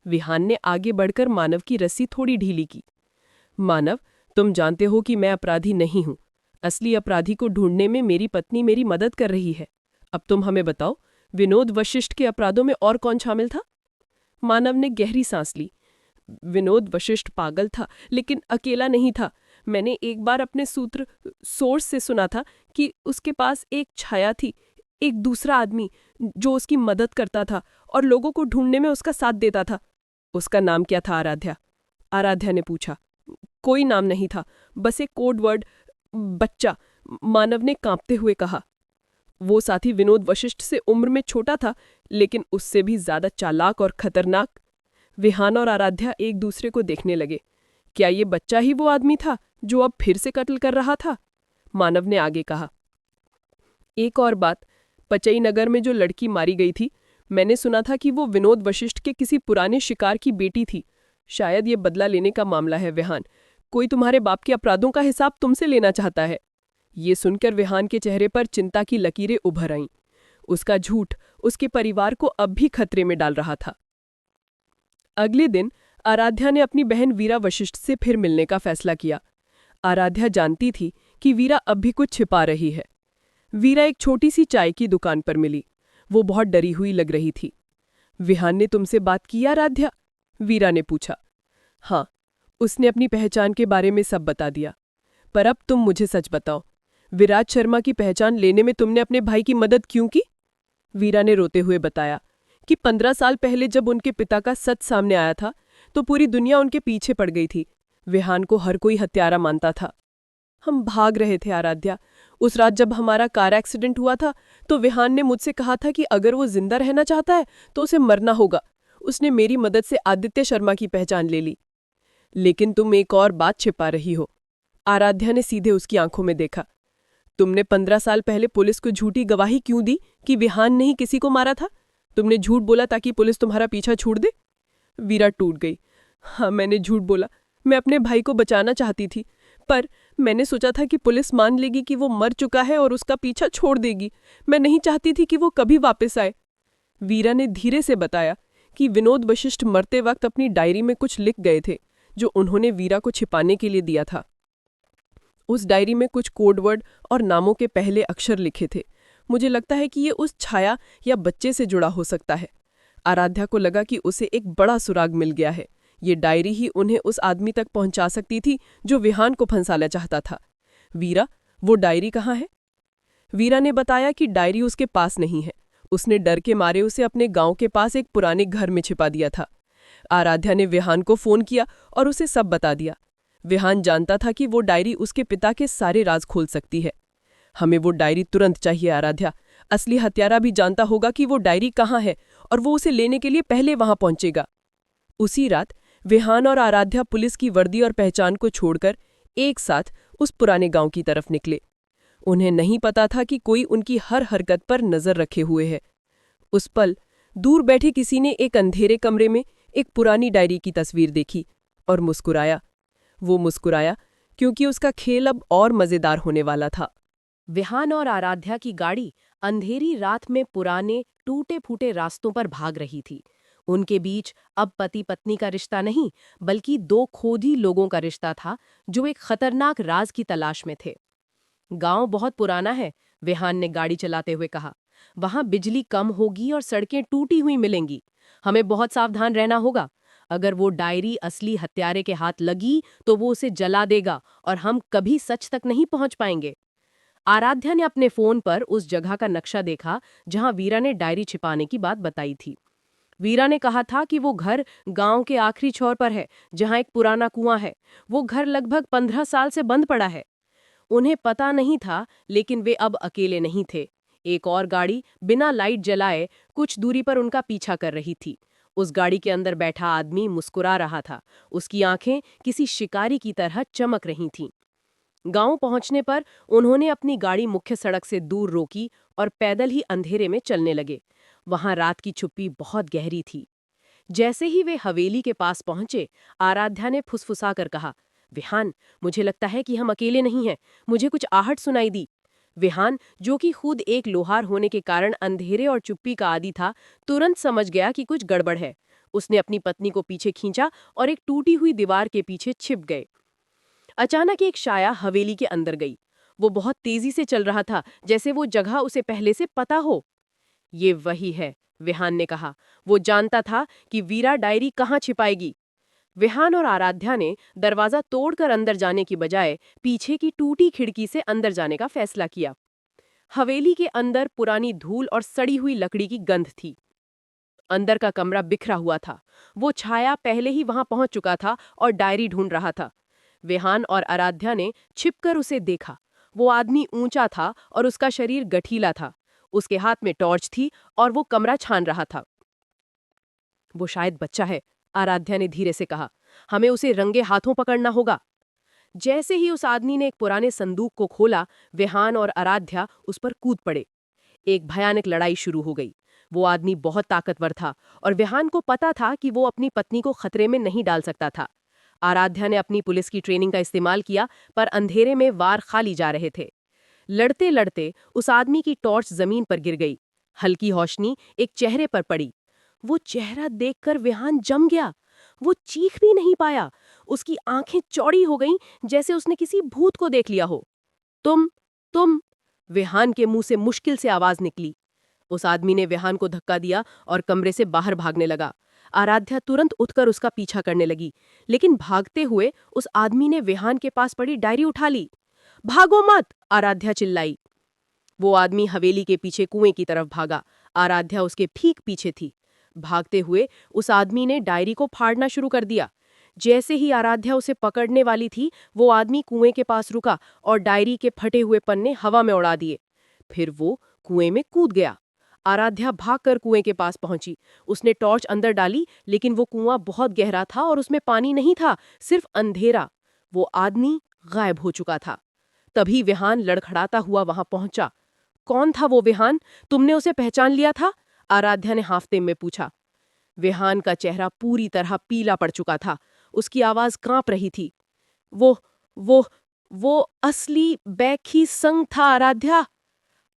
विहान ने आगे बढ़कर मानव की रस्सी थोड़ी ढीली की। मानव, तुम जानते हो कि मैं अपराधी नहीं हूं। असली अपराधी को ढूंढने में मेरी पत्नी मेरी मदद कर रही है। अब तुम हमें बताओ, विनोद वशिष्ठ के अपराधों में और कौन शामिल था? मानव ने गहरी सांस ली। विनोद वशिष्ठ पागल था, लेकिन अकेला नहीं था। मैंने एक बार अपने सोर्स से सुना था कि उसके पास एक छाया थी, एक दूसरा आदमी जो उसकी मदद करता था और लोगों को ढूंढने में उसका साथ देता था। उसका नाम क्या था, आराध्या? आराध्या ने पूछा। कोई नाम नहीं था, बस एक कोड वर्ड, बच्चा, मानव ने कांपते हुए कहा। वो साथी विनोद वशिष्ठ से उम्र में छोटा था, लेकिन उससे भी ज्यादा चालाक और खतरनाक। विहान और आराध्या एक दूसरे को देखने लगे। क्या ये बच्चा ही वो आदमी था जो अब फिर से कत्ल कर रहा था? मानव ने आगे कहा। एक और बात, पचई नगर में जो लड़की मारी गई थी, मैंने सुना था कि वो विनोद वशिष्ठ के किसी पुराने शिकार की बेटी थी। शायद ये बदला लेने का मामला है विहान। कोई तुम्हारे बाप के अपराधों का हिसाब तुमसे लेना चाहता है। ये सुनकर विहान के चेहरे पर चिंता की लकीरें उभर आईं। उसका झूठ उसके परिवार को अब भी खतरे में डाल रहा था। अगले दिन आराध्या ने अपनी बहन वीरा वशिष्ठ से फिर मिलने का फैसला किया। आराध्या जानती थी कि वीरा अब भी कुछ छिपा रही है। वीरा एक छोटी सी चाय की दुकान पर मिली। वो बहुत डरी हुई लग रही थी। विहान ने तुमसे बात की, आराध्या? वीरा ने पूछा। हाँ, उसने अपनी पहचान के बारे में सब बता दिया। पर अब तुम मुझे सच बताओ, विराज शर्मा की पहचान लेने में तुमने अपने भाई की मदद क्यों की? वीरा ने रोते हुए बताया कि 15 साल पहले जब उनके पिता का सच सामने आया था तो पूरी दुनिया उनके पीछे पड़ गई थी। विहान को हर कोई हत्यारा मानता था। हम भाग रहे थे, आराध्या। उस रात जब हमारा कार एक्सीडेंट हुआ था तो विहान ने मुझसे कहा था कि अगर वो जिंदा रहना चाहता है तो उसे मरना होगा। उसने मेरी मदद से आदित्य शर्मा की पहचान ले ली। लेकिन तुम एक और बात छिपा रही हो। आराध्या ने सीधे उसकी आंखों में देखा। तुमने 15 साल पहले पुलिस को झूठी गवाही क्यों दी कि विहान ने ही किसी को मारा था? तुमने झूठ बोला ताकि पुलिस तुम्हारा पीछा छोड़ दे? वीरा टूट गई। हाँ, मैंने झूठ बोला। मैं अपने भाई को बचाना चाहती थी, पर मैंने सोचा था कि पुलिस मान लेगी कि वो मर चुका है और उसका पीछा छोड़ देगी। मैं नहीं चाहती थी कि वो कभी वापस आए। वीरा ने धीरे से बताया कि विनोद वशिष्ठ मरते वक्त अपनी डायरी में कुछ लिख गए थे जो उन्होंने वीरा को छिपाने के लिए दिया था। उस डायरी में कुछ कोड वर्ड और नामों के पहले अक्षर लिखे थे। मुझे लगता है कि ये उस छाया या बच्चे से जुड़ा हो सकता है। आराध्या को लगा कि उसे एक बड़ा सुराग मिल गया है। ये डायरी ही उन्हें उस आदमी तक पहुंचा सकती थी जो विहान को फंसाना चाहता था। वीरा, वो डायरी कहाँ है? वीरा ने बताया कि डायरी उसके पास नहीं है। उसने डर के मारे उसे अपने गांव के पास एक पुराने घर में छिपा दिया था। आराध्या ने विहान को फोन किया और उसे सब बता दिया। विहान जानता था कि वो डायरी उसके पिता के सारे राज खोल सकती है। हमें वो डायरी तुरंत चाहिए, आराध्या। असली हत्यारा भी जानता होगा कि वो डायरी कहाँ है और वो उसे लेने के लिए पहले वहां पहुंचेगा। उसी रात विहान और आराध्या पुलिस की वर्दी और पहचान को छोड़कर एक साथ उस पुराने गांव की तरफ निकले। उन्हें नहीं पता था कि कोई उनकी हर हरकत पर नजर रखे हुए है। उस पल दूर बैठे किसी ने एक अंधेरे कमरे में एक पुरानी डायरी की तस्वीर देखी और मुस्कुराया। वो मुस्कुराया क्योंकि उसका खेल अब और मजेदार होने वाला था। विहान और आराध्या की गाड़ी अंधेरी रात में पुराने टूटे फूटे रास्तों पर भाग रही थी। उनके बीच अब पति पत्नी का रिश्ता नहीं, बल्कि दो खोजी लोगों का रिश्ता था जो एक खतरनाक राज की तलाश में थे। गांव बहुत पुराना है, विहान ने गाड़ी चलाते हुए कहा। वहां बिजली कम होगी और सड़कें टूटी हुई मिलेंगी। हमें बहुत सावधान रहना होगा। अगर वो डायरी असली हत्यारे के हाथ लगी तो वो उसे जला देगा और हम कभी सच तक नहीं पहुंच पाएंगे। आराध्या ने अपने फोन पर उस जगह का नक्शा देखा जहां वीरा ने डायरी छिपाने की बात बताई थी। वीरा ने कहा था कि वो घर गांव के आखिरी छोर पर है, जहां एक पुराना कुआं है। वो घर लगभग 15 साल से बंद पड़ा है। उन्हें पता नहीं था, लेकिन वे अब अकेले नहीं थे। एक और गाड़ी बिना लाइट जलाए कुछ दूरी पर उनका पीछा कर रही थी। उस गाड़ी के अंदर बैठा आदमी मुस्कुरा रहा था। उसकी आंखें किसी शिकारी की तरह चमक रही थीं। गांव पहुंचने पर उन्होंने अपनी गाड़ी मुख्य सड़क से दूर रोकी और पैदल ही अंधेरे में चलने लगे। वहां रात की चुप्पी बहुत गहरी थी। जैसे ही वे हवेली के पास पहुंचे, आराध्या ने फुसफुसा कर कहा, विहान, मुझे लगता है कि हम अकेले नहीं हैं। मुझे कुछ आहट सुनाई दी। विहान, जो कि खुद एक लोहार होने के कारण अंधेरे और चुप्पी का आदी था, तुरंत समझ गया कि कुछ गड़बड़ है। उसने अपनी पत्नी को पीछे खींचा और एक टूटी हुई दीवार के पीछे छिप गए। अचानक एक साया हवेली के अंदर गई। वो बहुत तेजी से चल रहा था, जैसे वो जगह उसे पहले से पता हो। ये वही है, विहान ने कहा। वो जानता था कि वीरा डायरी कहाँ छिपाएगी। विहान और आराध्या ने दरवाजा तोड़कर अंदर जाने की बजाय पीछे की टूटी खिड़की से अंदर जाने का फैसला किया। हवेली के अंदर पुरानी धूल और सड़ी हुई लकड़ी की गंध थी। अंदर का कमरा बिखरा हुआ था। वो छाया पहले ही वहां पहुंच चुका था और डायरी ढूंढ रहा था। विहान और आराध्या ने छिपकर उसे देखा। वो आदमी ऊंचा था और उसका शरीर गठीला था। उसके हाथ में टॉर्च थी और वो कमरा छान रहा था। वो शायद बच्चा है, आराध्या ने धीरे से कहा। हमें उसे रंगे हाथों पकड़ना होगा। जैसे ही उस आदमी ने एक पुराने संदूक को खोला, विहान और आराध्या उस पर कूद पड़े। एक भयानक लड़ाई शुरू हो गई। वो आदमी बहुत ताकतवर था और विहान को पता था कि वो अपनी पत्नी को खतरे में नहीं डाल सकता था। आराध्या ने अपनी पुलिस की ट्रेनिंग का इस्तेमाल किया, पर अंधेरे में वार खाली जा रहे थे। लड़ते लड़ते उस आदमी की टॉर्च जमीन पर गिर गई। हल्की रोशनी एक चेहरे पर पड़ी। वो चेहरा देखकर विहान जम गया। वो चीख भी नहीं पाया। उसकी आंखें चौड़ी हो गईं, जैसे उसने किसी भूत को देख लिया हो। तुम विहान के मुंह से मुश्किल से आवाज निकली। उस आदमी ने विहान को धक्का दिया और कमरे से बाहर भागने लगा। आराध्या तुरंत उठकर उसका पीछा करने लगी, लेकिन भागते हुए उस आदमी ने विहान के पास पड़ी डायरी उठा ली। भागो मत, आराध्या चिल्लाई। वो आदमी हवेली के पीछे कुएं की तरफ भागा। आराध्या उसके ठीक पीछे थी। भागते हुए उस आदमी ने डायरी को फाड़ना शुरू कर दिया। जैसे ही आराध्या उसे पकड़ने वाली थी, वो आदमी कुएं के पास रुका और डायरी के फटे हुए पन्ने हवा में उड़ा दिए। फिर वो कुएं में कूद गया। आराध्या भागकर कुएं के पास पहुंची। उसने टॉर्च अंदर डाली, लेकिन वो कुआं बहुत गहरा था और उसमें पानी नहीं था, सिर्फ अंधेरा। वो आदमी गायब हो चुका था। तभी विहान लड़खड़ाता हुआ वहां पहुंचा। कौन था वो विहान? तुमने उसे पहचान लिया था? आराध्या ने हाफते में पूछा। विहान का चेहरा पूरी तरह पीला पड़ चुका था। उसकी आवाज कांप रही थी। वो वो वो असली बैखी संग था, आराध्या।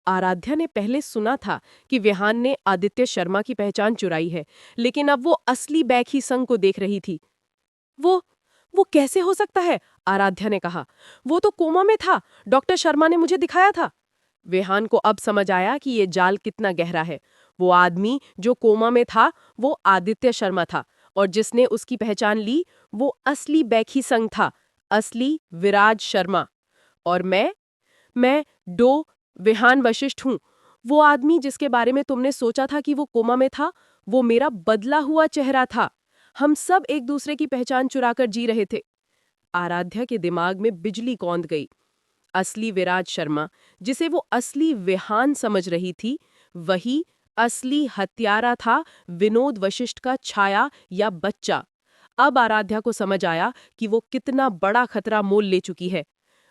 आराध्या ने पहले सुना था कि विहान ने आदित्य शर्मा की पहचान चुराई है, लेकिन अब वो असली बैखी संग को देख रही थी। वो वो कैसे हो सकता है? आराध्या ने कहा। वो तो कोमा में था। डॉक्टर शर्मा ने मुझे दिखाया था। विहान को अब समझ आया कि ये जाल कितना गहरा है। वो आदमी जो कोमा में था, वो आदित्य शर्मा था, और जिसने उसकी पहचान ली, वो असली बैखी संग था, असली विराज शर्मा। और मैं डो विहान वशिष्ठ हूँ। वो आदमी जिसके बारे में तुमने सोचा था कि वो कोमा में था, वो मेरा बदला हुआ चेहरा था। हम सब एक दूसरे की पहचान चुराकर जी रहे थे। आराध्या के दिमाग में बिजली कौंध गई। असली विराज शर्मा, जिसे वो असली विहान समझ रही थी, वही असली हत्यारा था, विनोद वशिष्ठ का छाया या बच्चा। अब आराध्या को समझ आया कि वो कितना बड़ा खतरा मोल ले चुकी है।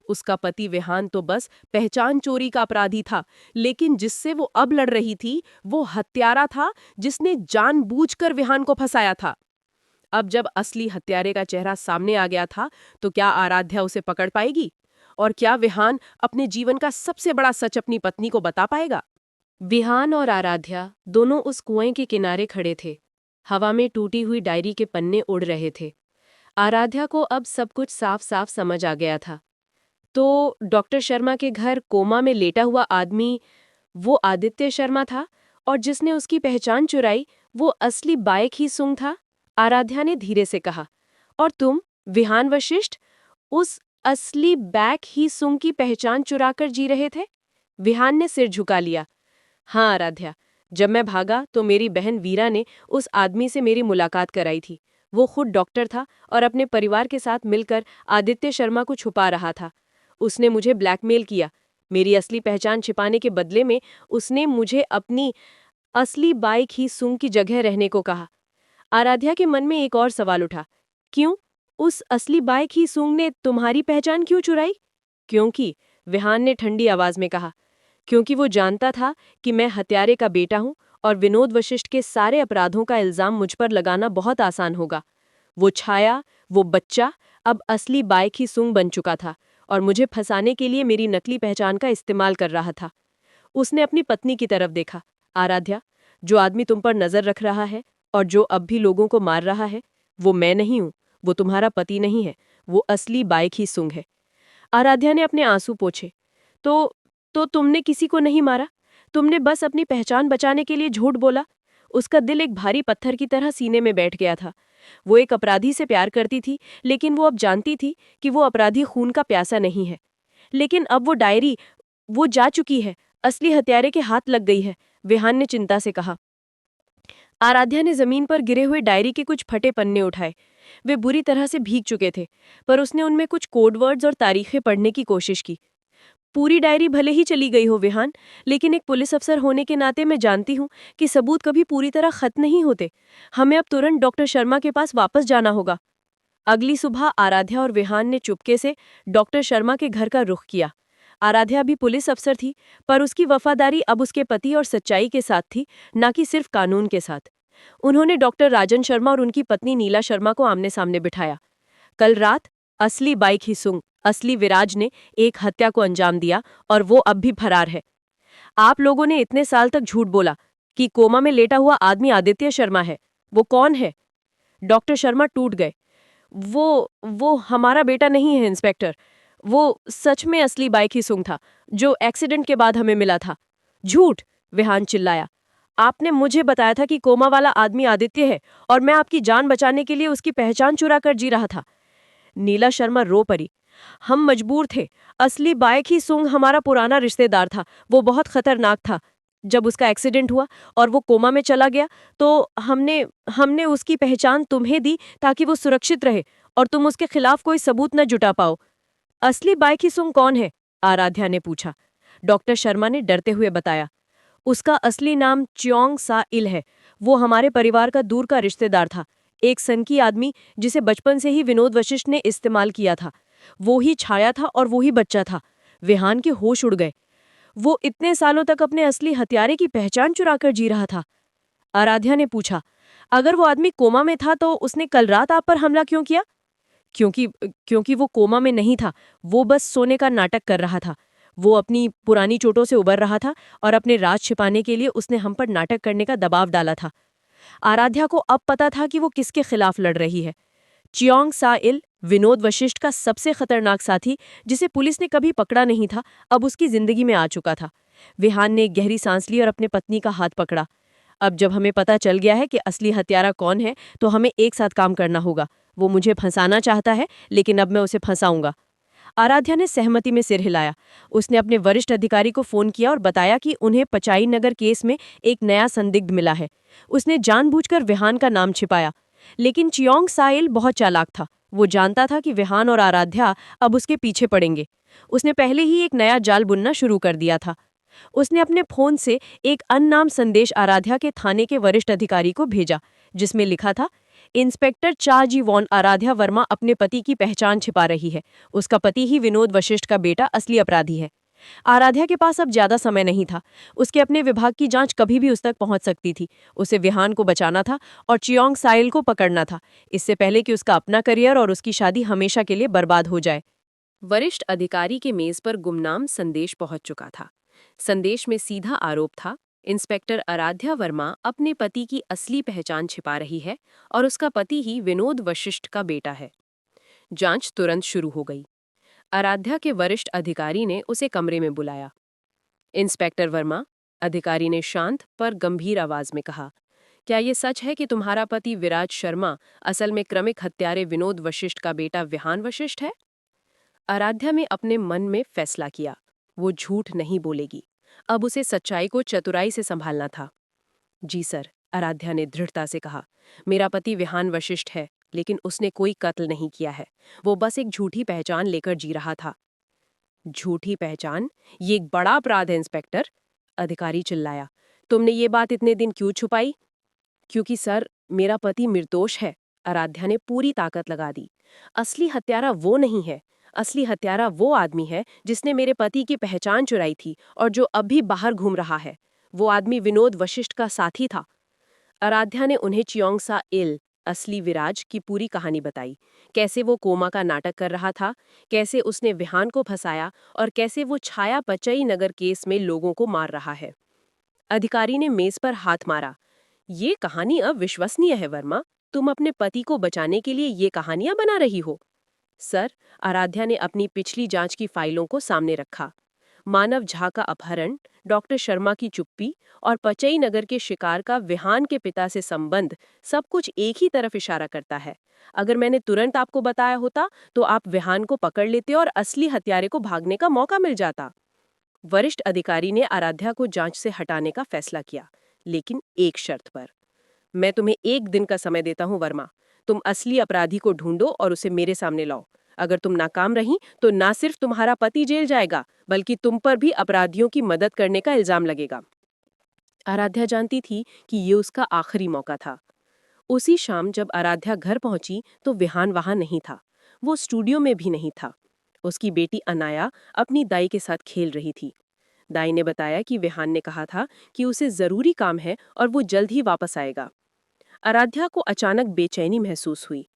उसका पति विहान तो बस पहचान चोरी का अपराधी था, लेकिन जिससे वो अब लड़ रही थी, वो हत्यारा था, जिसने जानबूझकर विहान को फंसाया था। अब जब असली हत्यारे का चेहरा सामने आ गया था, तो क्या आराध्या उसे पकड़ पाएगी? और क्या विहान अपने जीवन का सबसे बड़ा सच अपनी पत्नी को बता पाएगा? विहान और आराध्या दोनों उस कुएं के किनारे खड़े थे। हवा में टूटी हुई डायरी के पन्ने उड़ रहे थे। आराध्या को अब सब कुछ साफ साफ समझ आ गया था। तो डॉक्टर शर्मा के घर कोमा में लेटा हुआ आदमी वो आदित्य शर्मा था, और जिसने उसकी पहचान चुराई वो असली बाइक ही सुंग था। आराध्या ने धीरे से कहा। और तुम, विहान वशिष्ठ, उस असली बैक ही सुंग की पहचान चुराकर जी रहे थे? विहान ने सिर झुका लिया। हाँ आराध्या, जब मैं भागा तो मेरी बहन वीरा ने उस आदमी से मेरी मुलाकात कराई थी। वो खुद डॉक्टर था और अपने परिवार के साथ मिलकर आदित्य शर्मा को छुपा रहा था। उसने मुझे ब्लैकमेल किया। मेरी असली पहचान छिपाने के बदले में उसने मुझे अपनी असली बाइक ही सुंग की जगह रहने को कहा। आराध्या के मन में एक और सवाल उठा। क्यों? उस असली बाइक ही सुंग ने तुम्हारी पहचान क्यों चुराई? क्योंकि, विहान ने ठंडी आवाज में कहा, क्योंकि वो जानता था कि मैं हत्यारे का बेटा हूं और विनोद वशिष्ठ के सारे अपराधों का इल्जाम मुझ पर लगाना बहुत आसान होगा। वो छाया, वो बच्चा अब असली बाइक ही सुंग बन चुका था और मुझे फंसाने के लिए मेरी नकली पहचान का इस्तेमाल कर रहा था। उसने अपनी पत्नी की तरफ देखा। आराध्या, जो आदमी तुम पर नजर रख रहा है और जो अब भी लोगों को मार रहा है, वो मैं नहीं हूं, वो तुम्हारा पति नहीं है, वो असली बाइक ही सुंग है। आराध्या ने अपने आंसू पोंछे। तो तो तुमने किसी को नहीं मारा? तुमने बस अपनी पहचान बचाने के लिए झूठ बोला? उसका दिल एक भारी पत्थर की तरह सीने में बैठ गया था। वो एक अपराधी से प्यार करती थी, लेकिन वो अब जानती थी कि वो अपराधी खून का प्यासा नहीं है। लेकिन अब वो डायरी, वो जा चुकी है, असली हत्यारे के हाथ लग गई है, विहान ने चिंता से कहा। आराध्या ने जमीन पर गिरे हुए डायरी के कुछ फटे पन्ने उठाए। वे बुरी तरह से भीग चुके थे, पर उसने उनमें कुछ कोड वर्ड्स और तारीखें पढ़ने की कोशिश की। पूरी डायरी भले ही चली गई हो विहान, लेकिन एक पुलिस अफसर होने के नाते मैं जानती हूँ कि सबूत कभी पूरी तरह खत्म नहीं होते। हमें अब तुरंत डॉक्टर शर्मा के पास वापस जाना होगा। अगली सुबह आराध्या और विहान ने चुपके से डॉक्टर शर्मा के घर का रुख किया। आराध्या भी पुलिस अफसर थी, पर उसकी वफादारी अब उसके पति और सच्चाई के साथ थी, न कि सिर्फ कानून के साथ। उन्होंने डॉक्टर राजन शर्मा और उनकी पत्नी नीला शर्मा को आमने सामने बिठाया। कल रात असली बाइक ही सुंग, असली विराज ने एक हत्या को अंजाम दिया और वो अब भी फरार है। आप लोगों ने इतने साल तक झूठ बोला कि कोमा में लेटा हुआ आदमी आदित्य शर्मा है। वो कौन है? डॉक्टर शर्मा टूट गए। वो हमारा बेटा नहीं है इंस्पेक्टर। वो सच में असली बाइक ही सुंग था, जो एक्सीडेंट के बाद हमें मिला था। झूठ! विहान चिल्लाया। आपने मुझे बताया था कि कोमा वाला आदमी आदित्य है और मैं आपकी जान बचाने के लिए उसकी पहचान चुरा कर जी रहा था। नीला शर्मा रो पड़ी। हम मजबूर थे। असली बाइक ही सुंग हमारा पुराना रिश्तेदार था। वो बहुत खतरनाक था। जब उसका एक्सीडेंट हुआ और वो कोमा में चला गया, तो हमने हमने उसकी पहचान तुम्हें दी ताकि वो सुरक्षित रहे और तुम उसके खिलाफ कोई सबूत न जुटा पाओ। असली बाइक ही सुंग कौन है? आराध्या ने पूछा। डॉक्टर शर्मा ने डरते हुए बताया। उसका असली नाम च्योंग सा इल है। वो हमारे परिवार का दूर का रिश्तेदार था, एक सनकी आदमी जिसे बचपन से ही विनोद वशिष्ठ ने इस्तेमाल किया था। वो ही छाया था और वो ही बच्चा था। विहान के होश उड़ गए। वो इतने सालों तक अपने असली हत्यारे की पहचान चुराकर जी रहा था। आराध्या ने पूछा, अगर वो आदमी कोमा में था तो उसने कल रात आप पर हमला क्यों किया? क्योंकि क्योंकि वो कोमा में नहीं था। वो बस सोने का नाटक कर रहा था। वो अपनी पुरानी चोटों से उबर रहा था और अपने राज छिपाने के लिए उसने हम पर नाटक करने का दबाव डाला था। आराध्या को अब पता था कि वो किसके खिलाफ लड़ रही है। चियोंग सा इल, विनोद वशिष्ठ का सबसे खतरनाक साथी, जिसे पुलिस ने कभी पकड़ा नहीं था, अब उसकी जिंदगी में आ चुका था। विहान ने एक गहरी सांस ली और अपने पत्नी का हाथ पकड़ा। अब जब हमें पता चल गया है कि असली हत्यारा कौन है, तो हमें एक साथ काम करना होगा। वो मुझे फंसाना चाहता है, लेकिन अब मैं उसे फंसाऊंगा। आराध्या ने सहमति में सिर हिलाया। उसने अपने वरिष्ठ अधिकारी को फोन किया और बताया कि उन्हें पचाई नगर केस में एक नया संदिग्ध मिला है। उसने जानबूझकर विहान का नाम छिपाया, लेकिन चियोंग साइल बहुत चालाक था। वो जानता था कि विहान और आराध्या अब उसके पीछे पड़ेंगे। उसने पहले ही एक नया जाल बुनना शुरू कर दिया था। उसने अपने फोन से एक अननाम संदेश आराध्या के थाने के वरिष्ठ अधिकारी को भेजा, जिसमें लिखा था, इंस्पेक्टर चा जी वॉन आराध्या वर्मा अपने पति की पहचान छिपा रही है। उसका पति ही विनोद वशिष्ठ का बेटा असली अपराधी है। आराध्या के पास अब ज्यादा समय नहीं था। उसके अपने विभाग की जांच कभी भी उस तक पहुंच सकती थी। उसे विहान को बचाना था और चियोंग साइल को पकड़ना था, इससे पहले कि उसका अपना करियर और उसकी शादी हमेशा के लिए बर्बाद हो जाए। वरिष्ठ अधिकारी के मेज पर गुमनाम संदेश पहुंच चुका था। संदेश में सीधा आरोप था, इंस्पेक्टर आराध्या वर्मा अपने पति की असली पहचान छिपा रही है और उसका पति ही विनोद वशिष्ठ का बेटा है। जांच तुरंत शुरू हो गई। आराध्या के वरिष्ठ अधिकारी ने उसे कमरे में बुलाया। इंस्पेक्टर वर्मा, अधिकारी ने शांत पर गंभीर आवाज में कहा, क्या ये सच है कि तुम्हारा पति विराज शर्मा असल में क्रमिक हत्यारे विनोद वशिष्ठ का बेटा विहान वशिष्ठ है? आराध्या में अपने मन में फैसला किया, वो झूठ नहीं बोलेगी। अब उसे सच्चाई को चतुराई से संभालना था। जी सर, आराध्या ने दृढ़ता से कहा, मेरा पति विहान वशिष्ठ है, लेकिन उसने कोई कत्ल नहीं किया है। वो बस एक झूठी पहचान लेकर जी रहा था। झूठी पहचान? ये एक बड़ा अपराध है इंस्पेक्टर, अधिकारी चिल्लाया। तुमने ये बात इतने दिन क्यों छुपाई? क्योंकि सर, मेरा पति निर्दोष है, आराध्या ने पूरी ताकत लगा दी। असली हत्यारा वो नहीं है। असली हत्यारा वो आदमी है जिसने मेरे पति की पहचान चुराई थी और जो अब भी बाहर घूम रहा है। वो आदमी विनोद वशिष्ठ का साथी था। आराध्या ने उन्हें चियोंग सा इल, असली विराज की पूरी कहानी बताई। कैसे वो कोमा का नाटक कर रहा था, कैसे उसने विहान को फंसाया और कैसे वो छाया पचई नगर केस में लोगों को मार रहा है। अधिकारी ने मेज पर हाथ मारा। ये कहानी अविश्वसनीय है वर्मा। तुम अपने पति को बचाने के लिए ये कहानियां बना रही हो। सर, आराध्या ने अपनी पिछली जांच की फाइलों को सामने रखा। मानव झा का अपहरण, डॉक्टर शर्मा की चुप्पी और पचई नगर के शिकार का विहान के पिता से संबंध, सब कुछ एक ही तरफ इशारा करता है। अगर मैंने तुरंत आपको बताया होता तो आप विहान को पकड़ लेते और असली हत्यारे को भागने का मौका मिल जाता। वरिष्ठ अधिकारी ने आराध्या को जांच से हटाने का फैसला किया, लेकिन एक शर्त पर। मैं तुम्हें 1 दिन का समय देता हूं वर्मा। तुम असली अपराधी को ढूंढो और उसे मेरे सामने लाओ। अगर तुम नाकाम रही तो ना सिर्फ तुम्हारा पति जेल जाएगा, बल्कि तुम पर भी अपराधियों की मदद करने का इल्जाम लगेगा। आराध्या जानती थी कि ये उसका आखिरी मौका था। उसी शाम जब आराध्या घर पहुंची तो विहान वहां नहीं था। वो स्टूडियो में भी नहीं था। उसकी बेटी अनाया अपनी दाई के साथ खेल रही थी। दाई ने बताया कि विहान ने कहा था कि उसे जरूरी काम है और वो जल्द ही वापस आएगा। आराध्या को अचानक बेचैनी महसूस हुई।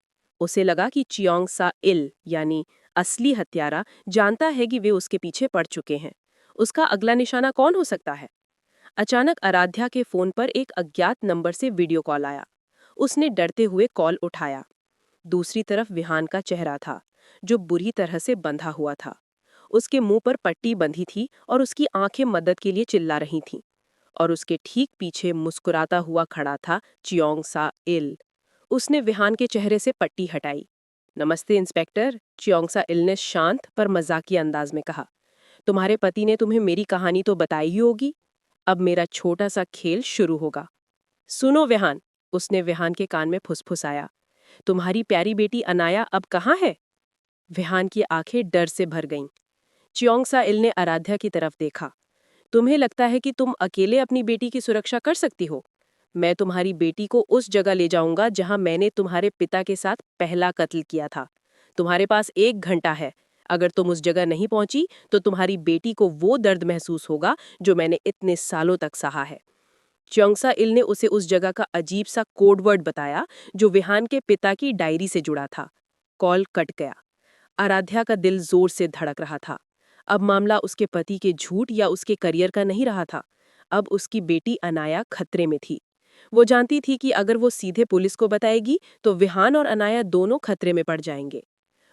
उसे लगा कि चियोंग सा इल यानी असली हत्यारा जानता है कि वे उसके पीछे पड़ चुके हैं। उसका अगला निशाना कौन हो सकता है? अचानक आराध्या के फोन पर एक अज्ञात नंबर से वीडियो कॉल आया। उसने डरते हुए कॉल उठाया। दूसरी तरफ विहान का चेहरा था, जो बुरी तरह से बंधा हुआ था। उसके मुंह पर पट्टी बंधी थी और उसकी आंखें मदद के लिए चिल्ला रही थीं। और उसके ठीक पीछे मुस्कुराता हुआ खड़ा था चियोंग सा इल। उसने विहान के चेहरे से पट्टी हटाई। नमस्ते इंस्पेक्टर, चियोंग सा इल ने शांत पर मजाकिया अंदाज में कहा। तुम्हारे पति ने तुम्हें मेरी कहानी तो बताई ही होगी। अब मेरा छोटा सा खेल शुरू होगा। सुनो विहान, उसने विहान के कान में फुसफुसाया। तुम्हारी प्यारी बेटी अनाया अब कहाँ है? विहान की आंखें डर से भर गईं। चियोंग सा इल ने आराध्या की तरफ देखा। तुम्हें लगता है कि तुम अकेले अपनी बेटी की सुरक्षा कर सकती हो? मैं तुम्हारी बेटी को उस जगह ले जाऊंगा जहां मैंने तुम्हारे पिता के साथ पहला कत्ल किया था। तुम्हारे पास 1 घंटा है। अगर तुम उस जगह नहीं पहुंची तो तुम्हारी बेटी को वो दर्द महसूस होगा जो मैंने इतने सालों तक सहा है। च्योंगसा इल ने उसे उस जगह का अजीब सा कोडवर्ड बताया जो विहान के पिता की डायरी से जुड़ा था। कॉल कट गया। आराध्या का दिल जोर से धड़क रहा था। अब मामला उसके पति के झूठ या उसके करियर का नहीं रहा था। अब उसकी बेटी अनाया खतरे में थी। वो जानती थी कि अगर वो सीधे पुलिस को बताएगी तो विहान और अनाया दोनों खतरे में पड़ जाएंगे।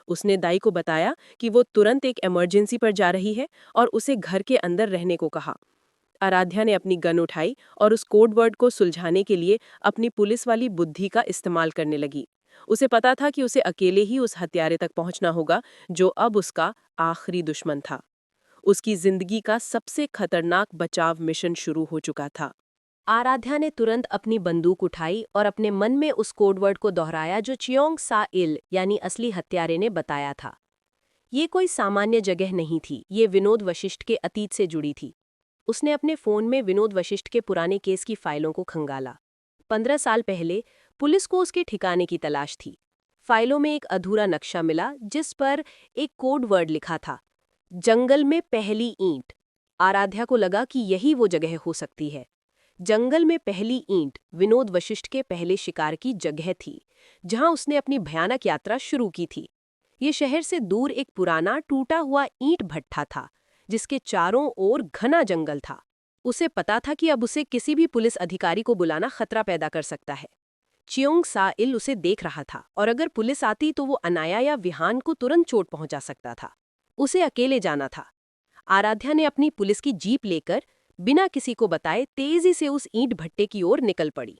उसने दाई को बताया कि वो तुरंत एक इमरजेंसी पर जा रही है और उसे घर के अंदर रहने को कहा। आराध्या ने अपनी गन उठाई और उस कोड वर्ड को सुलझाने के लिए अपनी पुलिस वाली बुद्धि का इस्तेमाल करने लगी। उसे पता था कि उसे अकेले ही उस हत्यारे तक पहुंचना होगा जो अब उसका आखिरी दुश्मन था। उसकी जिंदगी का सबसे खतरनाक बचाव मिशन शुरू हो चुका था। आराध्या ने तुरंत अपनी बंदूक उठाई और अपने मन में उस कोडवर्ड को दोहराया जो चियोंग सा इल यानी असली हत्यारे ने बताया था। ये कोई सामान्य जगह नहीं थी, ये विनोद वशिष्ठ के अतीत से जुड़ी थी। उसने अपने फोन में विनोद वशिष्ठ के पुराने केस की फाइलों को खंगाला। 15 साल पहले पुलिस को उसके ठिकाने की तलाश थी। फाइलों में एक अधूरा नक्शा मिला जिस पर एक कोड वर्ड लिखा था, जंगल में पहली ईंट। आराध्या को लगा कि यही वो जगह हो सकती है। जंगल में पहली ईंट विनोद वशिष्ठ के पहले शिकार की जगह थी, जहां उसने अपनी भयानक यात्रा शुरू की थी। ये शहर से दूर एक पुराना टूटा हुआ ईंट भट्ठा था, जिसके चारों ओर घना जंगल था। उसे पता था कि अब उसे किसी भी पुलिस अधिकारी को बुलाना खतरा पैदा कर सकता है। चियोंग सा इल उसे देख रहा था और अगर पुलिस आती तो वो अनाया या विहान को तुरंत चोट पहुंचा सकता था। उसे अकेले जाना था। आराध्या ने अपनी पुलिस की जीप लेकर बिना किसी को बताए तेजी से उस ईंट भट्टे की ओर निकल पड़ी।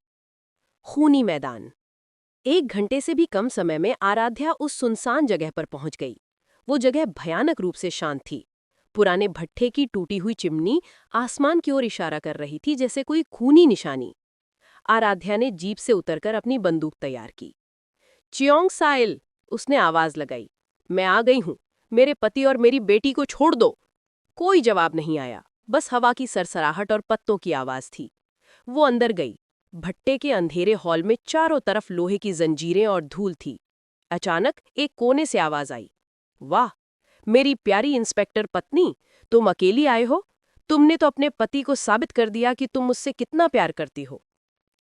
खूनी मैदान। 1 घंटे से भी कम समय में आराध्या उस सुनसान जगह पर पहुंच गई। वो जगह भयानक रूप से शांत थी। पुराने भट्ठे की टूटी हुई चिमनी आसमान की ओर इशारा कर रही थी, जैसे कोई खूनी निशानी। आराध्या ने जीप से उतरकर अपनी बंदूक तैयार की। चियोंग साइल, उसने आवाज लगाई। मैं आ गई हूं। मेरे पति और मेरी बेटी को छोड़ दो। कोई जवाब नहीं आया, बस हवा की सरसराहट और पत्तों की आवाज थी। वो अंदर गई। भट्टे के अंधेरे हॉल में चारों तरफ लोहे की जंजीरें और धूल थी। अचानक एक कोने से आवाज आई, वाह, मेरी प्यारी इंस्पेक्टर पत्नी, तुम अकेली आए हो? तुमने तो अपने पति को साबित कर दिया कि तुम मुझसे कितना प्यार करती हो।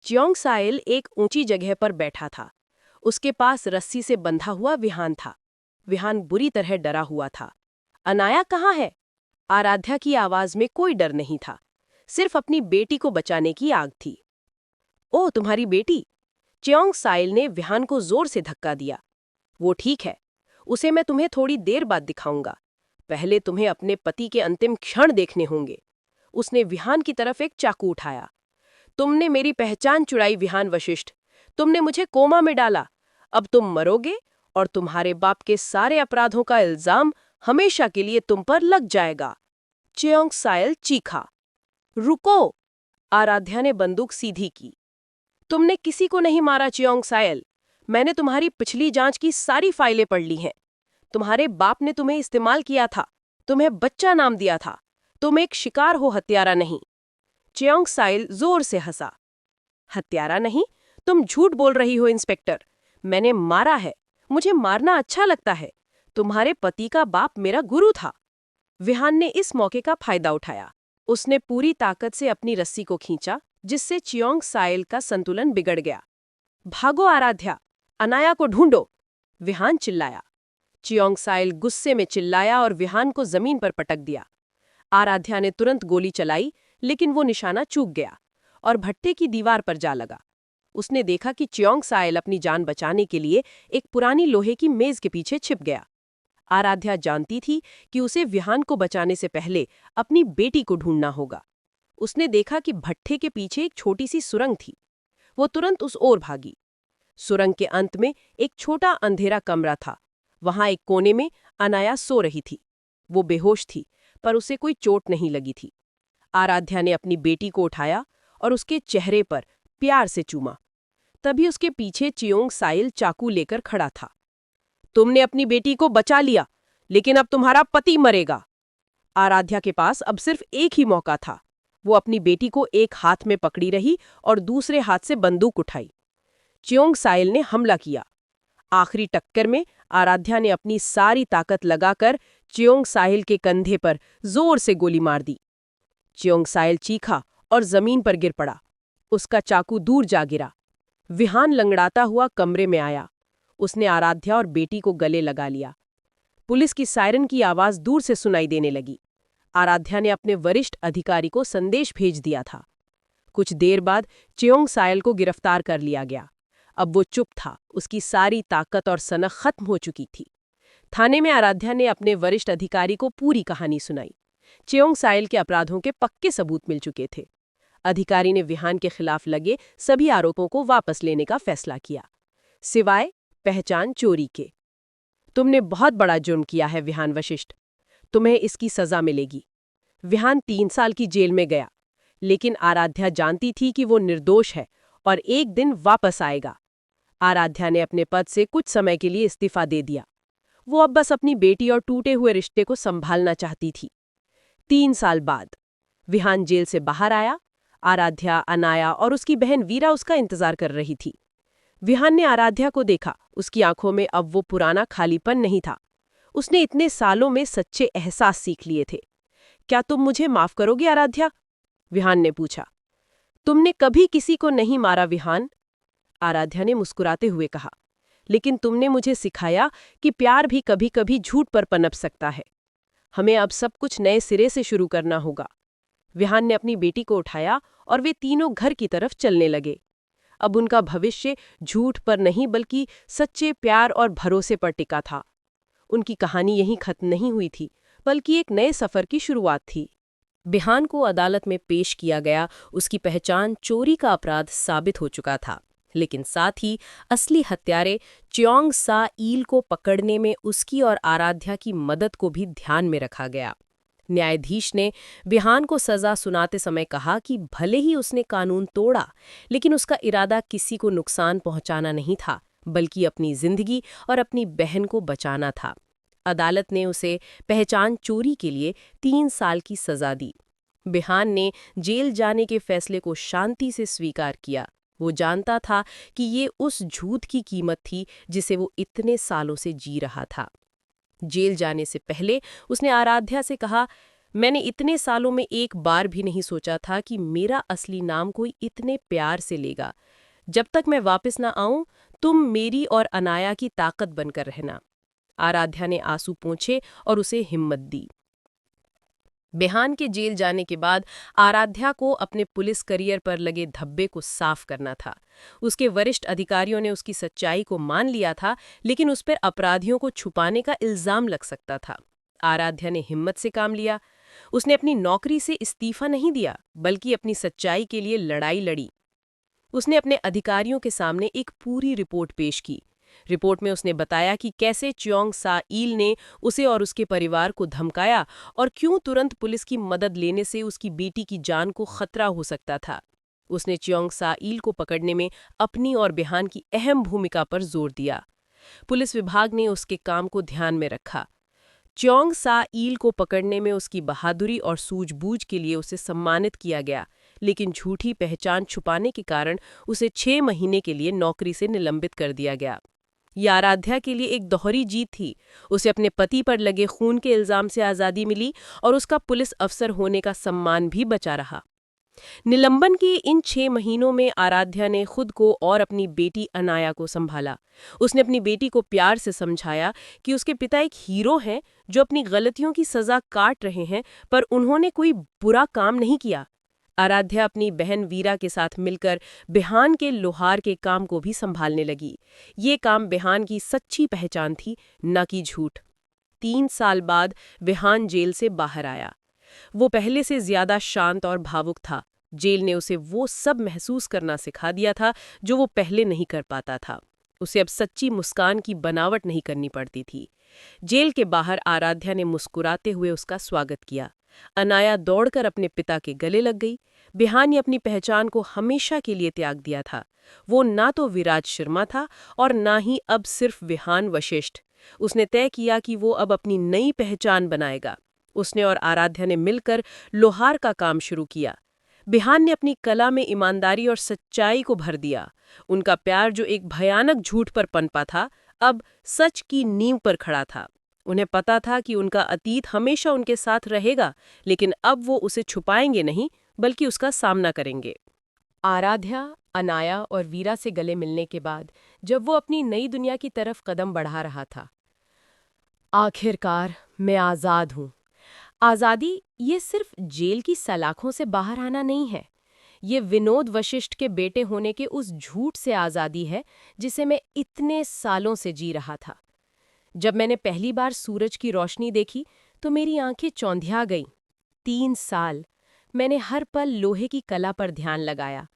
चियोंग साइल एक ऊंची जगह पर बैठा था। उसके पास रस्सी से बंधा हुआ विहान था। विहान बुरी तरह डरा हुआ था। अनाया कहाँ है? आराध्या की आवाज में कोई डर नहीं था, सिर्फ अपनी बेटी को बचाने की आग थी। ओह, तुम्हारी बेटी? च्योंग साइल ने विहान को जोर से धक्का दिया। वो ठीक है, उसे मैं तुम्हें थोड़ी देर बाद दिखाऊंगा। पहले तुम्हें अपने पति के अंतिम क्षण देखने होंगे। उसने विहान की तरफ एक चाकू उठाया। तुमने मेरी पहचान चुराई विहान वशिष्ठ। तुमने मुझे कोमा में डाला। अब तुम मरोगे और तुम्हारे बाप के सारे अपराधों का इल्जाम हमेशा के लिए तुम पर लग जाएगा। च्योंग साइल चीखा। रुको! आराध्या ने बंदूक सीधी की। तुमने किसी को नहीं मारा च्योंग साइल। मैंने तुम्हारी पिछली जांच की सारी फाइलें पढ़ ली हैं। तुम्हारे बाप ने तुम्हें इस्तेमाल किया था, तुम्हें बच्चा नाम दिया था। तुम एक शिकार हो, हत्यारा नहीं। च्योंग साइल जोर से हंसा। हत्यारा नहीं? तुम झूठ बोल रही हो इंस्पेक्टर। मैंने मारा है। मुझे मारना अच्छा लगता है। तुम्हारे पति का बाप मेरा गुरु था। विहान ने इस मौके का फायदा उठाया। उसने पूरी ताकत से अपनी रस्सी को खींचा, जिससे च्योंग साइल का संतुलन बिगड़ गया। भागो आराध्या, अनाया को ढूंढो! विहान चिल्लाया। च्योंग साइल गुस्से में चिल्लाया और विहान को जमीन पर पटक दिया। आराध्या ने तुरंत गोली चलाई, लेकिन वो निशाना चूक गया और भट्टे की दीवार पर जा लगा। उसने देखा कि च्योंग साइल अपनी जान बचाने के लिए एक पुरानी लोहे की मेज के पीछे छिप गया। आराध्या जानती थी कि उसे विहान को बचाने से पहले अपनी बेटी को ढूंढना होगा। उसने देखा कि भट्टे के पीछे एक छोटी सी सुरंग थी। वो तुरंत उस ओर भागी। सुरंग के अंत में एक छोटा अंधेरा कमरा था। वहां एक कोने में अनाया सो रही थी। वो बेहोश थी, पर उसे कोई चोट नहीं लगी थी। आराध्या ने अपनी बेटी को उठाया और उसके चेहरे पर प्यार से चूमा। तभी उसके पीछे च्योंग साइल चाकू लेकर खड़ा था। तुमने अपनी बेटी को बचा लिया, लेकिन अब तुम्हारा पति मरेगा। आराध्या के पास अब सिर्फ एक ही मौका था। वो अपनी बेटी को एक हाथ में पकड़ी रही और दूसरे हाथ से बंदूक उठाई। च्योंग साइल ने हमला किया। आखिरी टक्कर में आराध्या ने अपनी सारी ताकत लगाकर च्योंग साइल के कंधे पर जोर से गोली मार दी। च्योंग साइल चीखा और जमीन पर गिर पड़ा। उसका चाकू दूर जा गिरा। विहान लंगड़ाता हुआ कमरे में आया। उसने आराध्या और बेटी को गले लगा लिया। पुलिस की सायरन की आवाज दूर से सुनाई देने लगी। आराध्या ने अपने वरिष्ठ अधिकारी को संदेश भेज दिया था। कुछ देर बाद च्योंग साइल को गिरफ्तार कर लिया गया। अब वो चुप था, उसकी सारी ताकत और सनक खत्म हो चुकी थी। थाने में आराध्या ने अपने वरिष्ठ अधिकारी को पूरी कहानी सुनाई। च्योंग साइल के अपराधों के पक्के सबूत मिल चुके थे। अधिकारी ने विहान के खिलाफ लगे सभी आरोपों को वापस लेने का फैसला किया, सिवाय पहचान चोरी के। तुमने बहुत बड़ा जुर्म किया है विहान वशिष्ठ। तुम्हें इसकी सजा मिलेगी। विहान 3 साल की जेल में गया, लेकिन आराध्या जानती थी कि वो निर्दोष है और एक दिन वापस आएगा। आराध्या ने अपने पद से कुछ समय के लिए इस्तीफा दे दिया। वो अब बस अपनी बेटी और टूटे हुए रिश्ते को संभालना चाहती थी। 3 साल बाद विहान जेल से बाहर आया। आराध्या, अनाया और उसकी बहन वीरा उसका इंतजार कर रही थी। विहान ने आराध्या को देखा। उसकी आंखों में अब वो पुराना खालीपन नहीं था। उसने इतने सालों में सच्चे एहसास सीख लिए थे। क्या तुम मुझे माफ करोगे आराध्या? विहान ने पूछा। तुमने कभी किसी को नहीं मारा विहान, आराध्या ने मुस्कुराते हुए कहा। लेकिन तुमने मुझे सिखाया कि प्यार भी कभी कभी झूठ पर पनप सकता है। हमें अब सब कुछ नए सिरे से शुरू करना होगा। विहान ने अपनी बेटी को उठाया और वे तीनों घर की तरफ चलने लगे। अब उनका भविष्य झूठ पर नहीं बल्कि सच्चे प्यार और भरोसे पर टिका था। उनकी कहानी यहीं खत्म नहीं हुई थी, बल्कि एक नए सफर की शुरुआत थी। विहान को अदालत में पेश किया गया। उसकी पहचान चोरी का अपराध साबित हो चुका था, लेकिन साथ ही असली हत्यारे च्योंग साइल को पकड़ने में उसकी और आराध्या की मदद को भी ध्यान में रखा गया। न्यायाधीश ने विहान को सजा सुनाते समय कहा कि भले ही उसने कानून तोड़ा, लेकिन उसका इरादा किसी को नुकसान पहुंचाना नहीं था, बल्कि अपनी जिंदगी और अपनी बहन को बचाना था। अदालत ने उसे पहचान चोरी के लिए 3 साल की सजा दी। विहान ने जेल जाने के फैसले को शांति से स्वीकार किया। वो जानता था कि ये उस झूठ की कीमत थी जिसे वो इतने सालों से जी रहा था। जेल जाने से पहले उसने आराध्या से कहा, मैंने इतने सालों में एक बार भी नहीं सोचा था कि मेरा असली नाम कोई इतने प्यार से लेगा। जब तक मैं वापस ना आऊं तुम मेरी और अनाया की ताकत बनकर रहना। आराध्या ने आंसू पोंछे और उसे हिम्मत दी। बिहान के जेल जाने के बाद आराध्या को अपने पुलिस करियर पर लगे धब्बे को साफ करना था। उसके वरिष्ठ अधिकारियों ने उसकी सच्चाई को मान लिया था, लेकिन उस पर अपराधियों को छुपाने का इल्जाम लग सकता था। आराध्या ने हिम्मत से काम लिया। उसने अपनी नौकरी से इस्तीफा नहीं दिया, बल्कि अपनी सच्चाई के लिए लड़ाई लड़ी। उसने अपने अधिकारियों के सामने एक पूरी रिपोर्ट पेश की। रिपोर्ट में उसने बताया कि कैसे च्योंग सा ईल ने उसे और उसके परिवार को धमकाया और क्यों तुरंत पुलिस की मदद लेने से उसकी बेटी की जान को खतरा हो सकता था। उसने च्योंग सा ईल को पकड़ने में अपनी और बिहान की अहम भूमिका पर जोर दिया। पुलिस विभाग ने उसके काम को ध्यान में रखा। च्योंग सा ईल को पकड़ने में उसकी बहादुरी और सूझबूझ के लिए उसे सम्मानित किया गया, लेकिन झूठी पहचान छुपाने के कारण उसे 6 महीने के लिए नौकरी से निलंबित कर दिया गया। ये आराध्या के लिए एक दोहरी जीत थी। उसे अपने पति पर लगे खून के इल्जाम से आज़ादी मिली और उसका पुलिस अफसर होने का सम्मान भी बचा रहा। निलंबन के इन 6 महीनों में आराध्या ने खुद को और अपनी बेटी अनाया को संभाला। उसने अपनी बेटी को प्यार से समझाया कि उसके पिता एक हीरो हैं जो अपनी गलतियों की सजा काट रहे हैं, पर उन्होंने कोई बुरा काम नहीं किया। आराध्या अपनी बहन वीरा के साथ मिलकर बिहान के लोहार के काम को भी संभालने लगी। ये काम बिहान की सच्ची पहचान थी, न कि झूठ। 3 साल बाद बिहान जेल से बाहर आया। वो पहले से ज्यादा शांत और भावुक था। जेल ने उसे वो सब महसूस करना सिखा दिया था जो वो पहले नहीं कर पाता था। उसे अब सच्ची मुस्कान की बनावट नहीं करनी पड़ती थी। जेल के बाहर आराध्या ने मुस्कुराते हुए उसका स्वागत किया। अनाया दौड़कर अपने पिता के गले लग गई। बिहान ने अपनी पहचान को हमेशा के लिए त्याग दिया था। वो ना तो विराज शर्मा था और ना ही अब सिर्फ बिहान वशिष्ठ। उसने तय किया कि वो अब अपनी नई पहचान बनाएगा। उसने और आराध्या ने मिलकर लोहार का काम शुरू किया। बिहान ने अपनी कला में ईमानदारी और सच्चाई को भर दिया। उनका प्यार जो एक भयानक झूठ पर पनपा था, अब सच की नींव पर खड़ा था। उन्हें पता था कि उनका अतीत हमेशा उनके साथ रहेगा, लेकिन अब वो उसे छुपाएंगे नहीं, बल्कि उसका सामना करेंगे। आराध्या, अनाया और वीरा से गले मिलने के बाद जब वो अपनी नई दुनिया की तरफ कदम बढ़ा रहा था, आखिरकार मैं आज़ाद हूँ। आज़ादी ये सिर्फ जेल की सलाखों से बाहर आना नहीं है। ये विनोद वशिष्ठ के बेटे होने के उस झूठ से आज़ादी है जिसे मैं इतने सालों से जी रहा था। जब मैंने पहली बार सूरज की रोशनी देखी तो मेरी आंखें चौंधिया गईं। 3 साल मैंने हर पल लोहे की कला पर ध्यान लगाया,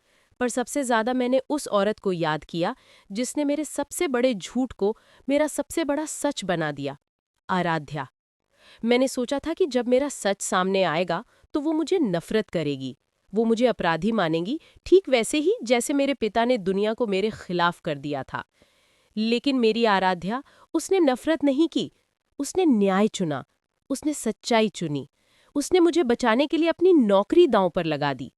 पर सबसे ज्यादा मैंने उस औरत को याद किया जिसने मेरे सबसे बड़े झूठ को मेरा सबसे बड़ा सच बना दिया, आराध्या। मैंने सोचा था कि जब मेरा सच सामने आएगा तो वो मुझे नफरत करेगी, वो मुझे अपराधी मानेगी, ठीक वैसे ही जैसे मेरे पिता ने दुनिया को मेरे खिलाफ कर दिया था। लेकिन मेरी आराध्या, उसने नफरत नहीं की, उसने न्याय चुना, उसने सच्चाई चुनी। उसने मुझे बचाने के लिए अपनी नौकरी दांव पर लगा दी।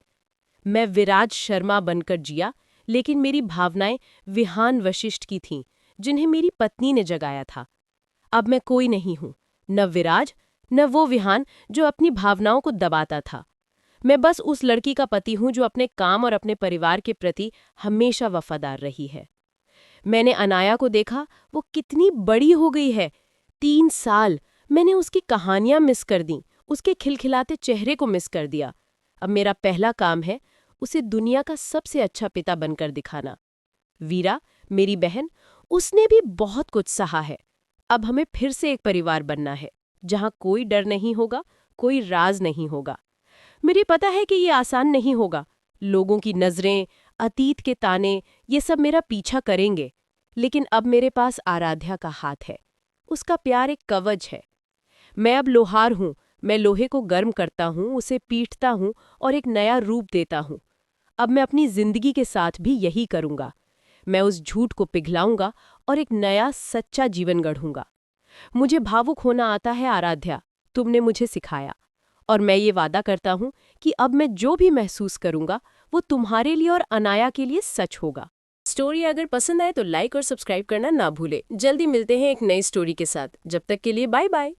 मैं विराज शर्मा बनकर जिया, लेकिन मेरी भावनाएं विहान वशिष्ठ की थीं, जिन्हें मेरी पत्नी ने जगाया था। अब मैं कोई नहीं हूं, न विराज, न वो विहान जो अपनी भावनाओं को दबाता था। मैं बस उस लड़की का पति हूं जो अपने काम और अपने परिवार के प्रति हमेशा वफादार रही है। मैंने अनाया को देखा, वो कितनी बड़ी हो गई है। 3 साल मैंने उसकी कहानियां मिस कर दी, उसके खिलखिलाते चेहरे को मिस कर दिया। अब मेरा पहला काम है उसे दुनिया का सबसे अच्छा पिता बनकर दिखाना। वीरा, मेरी बहन, उसने भी बहुत कुछ सहा है। अब हमें फिर से एक परिवार बनना है, जहां कोई डर नहीं होगा, कोई राज नहीं होगा। मुझे पता है कि ये आसान नहीं होगा। लोगों की नजरें, अतीत के ताने, ये सब मेरा पीछा करेंगे। लेकिन अब मेरे पास आराध्या का हाथ है, उसका प्यार एक कवच है। मैं अब लोहार हूँ, मैं लोहे को गर्म करता हूँ, उसे पीटता हूँ और एक नया रूप देता हूँ। अब मैं अपनी जिंदगी के साथ भी यही करूँगा। मैं उस झूठ को पिघलाऊंगा और एक नया सच्चा जीवन गढ़ूंगा। मुझे भावुक होना आता है आराध्या, तुमने मुझे सिखाया। और मैं ये वादा करता हूँ कि अब मैं जो भी महसूस करूँगा वो तुम्हारे लिए और अनाया के लिए सच होगा। स्टोरी अगर पसंद आए तो लाइक और सब्सक्राइब करना ना भूले। जल्दी मिलते हैं एक नई स्टोरी के साथ। जब तक के लिए बाय बाय।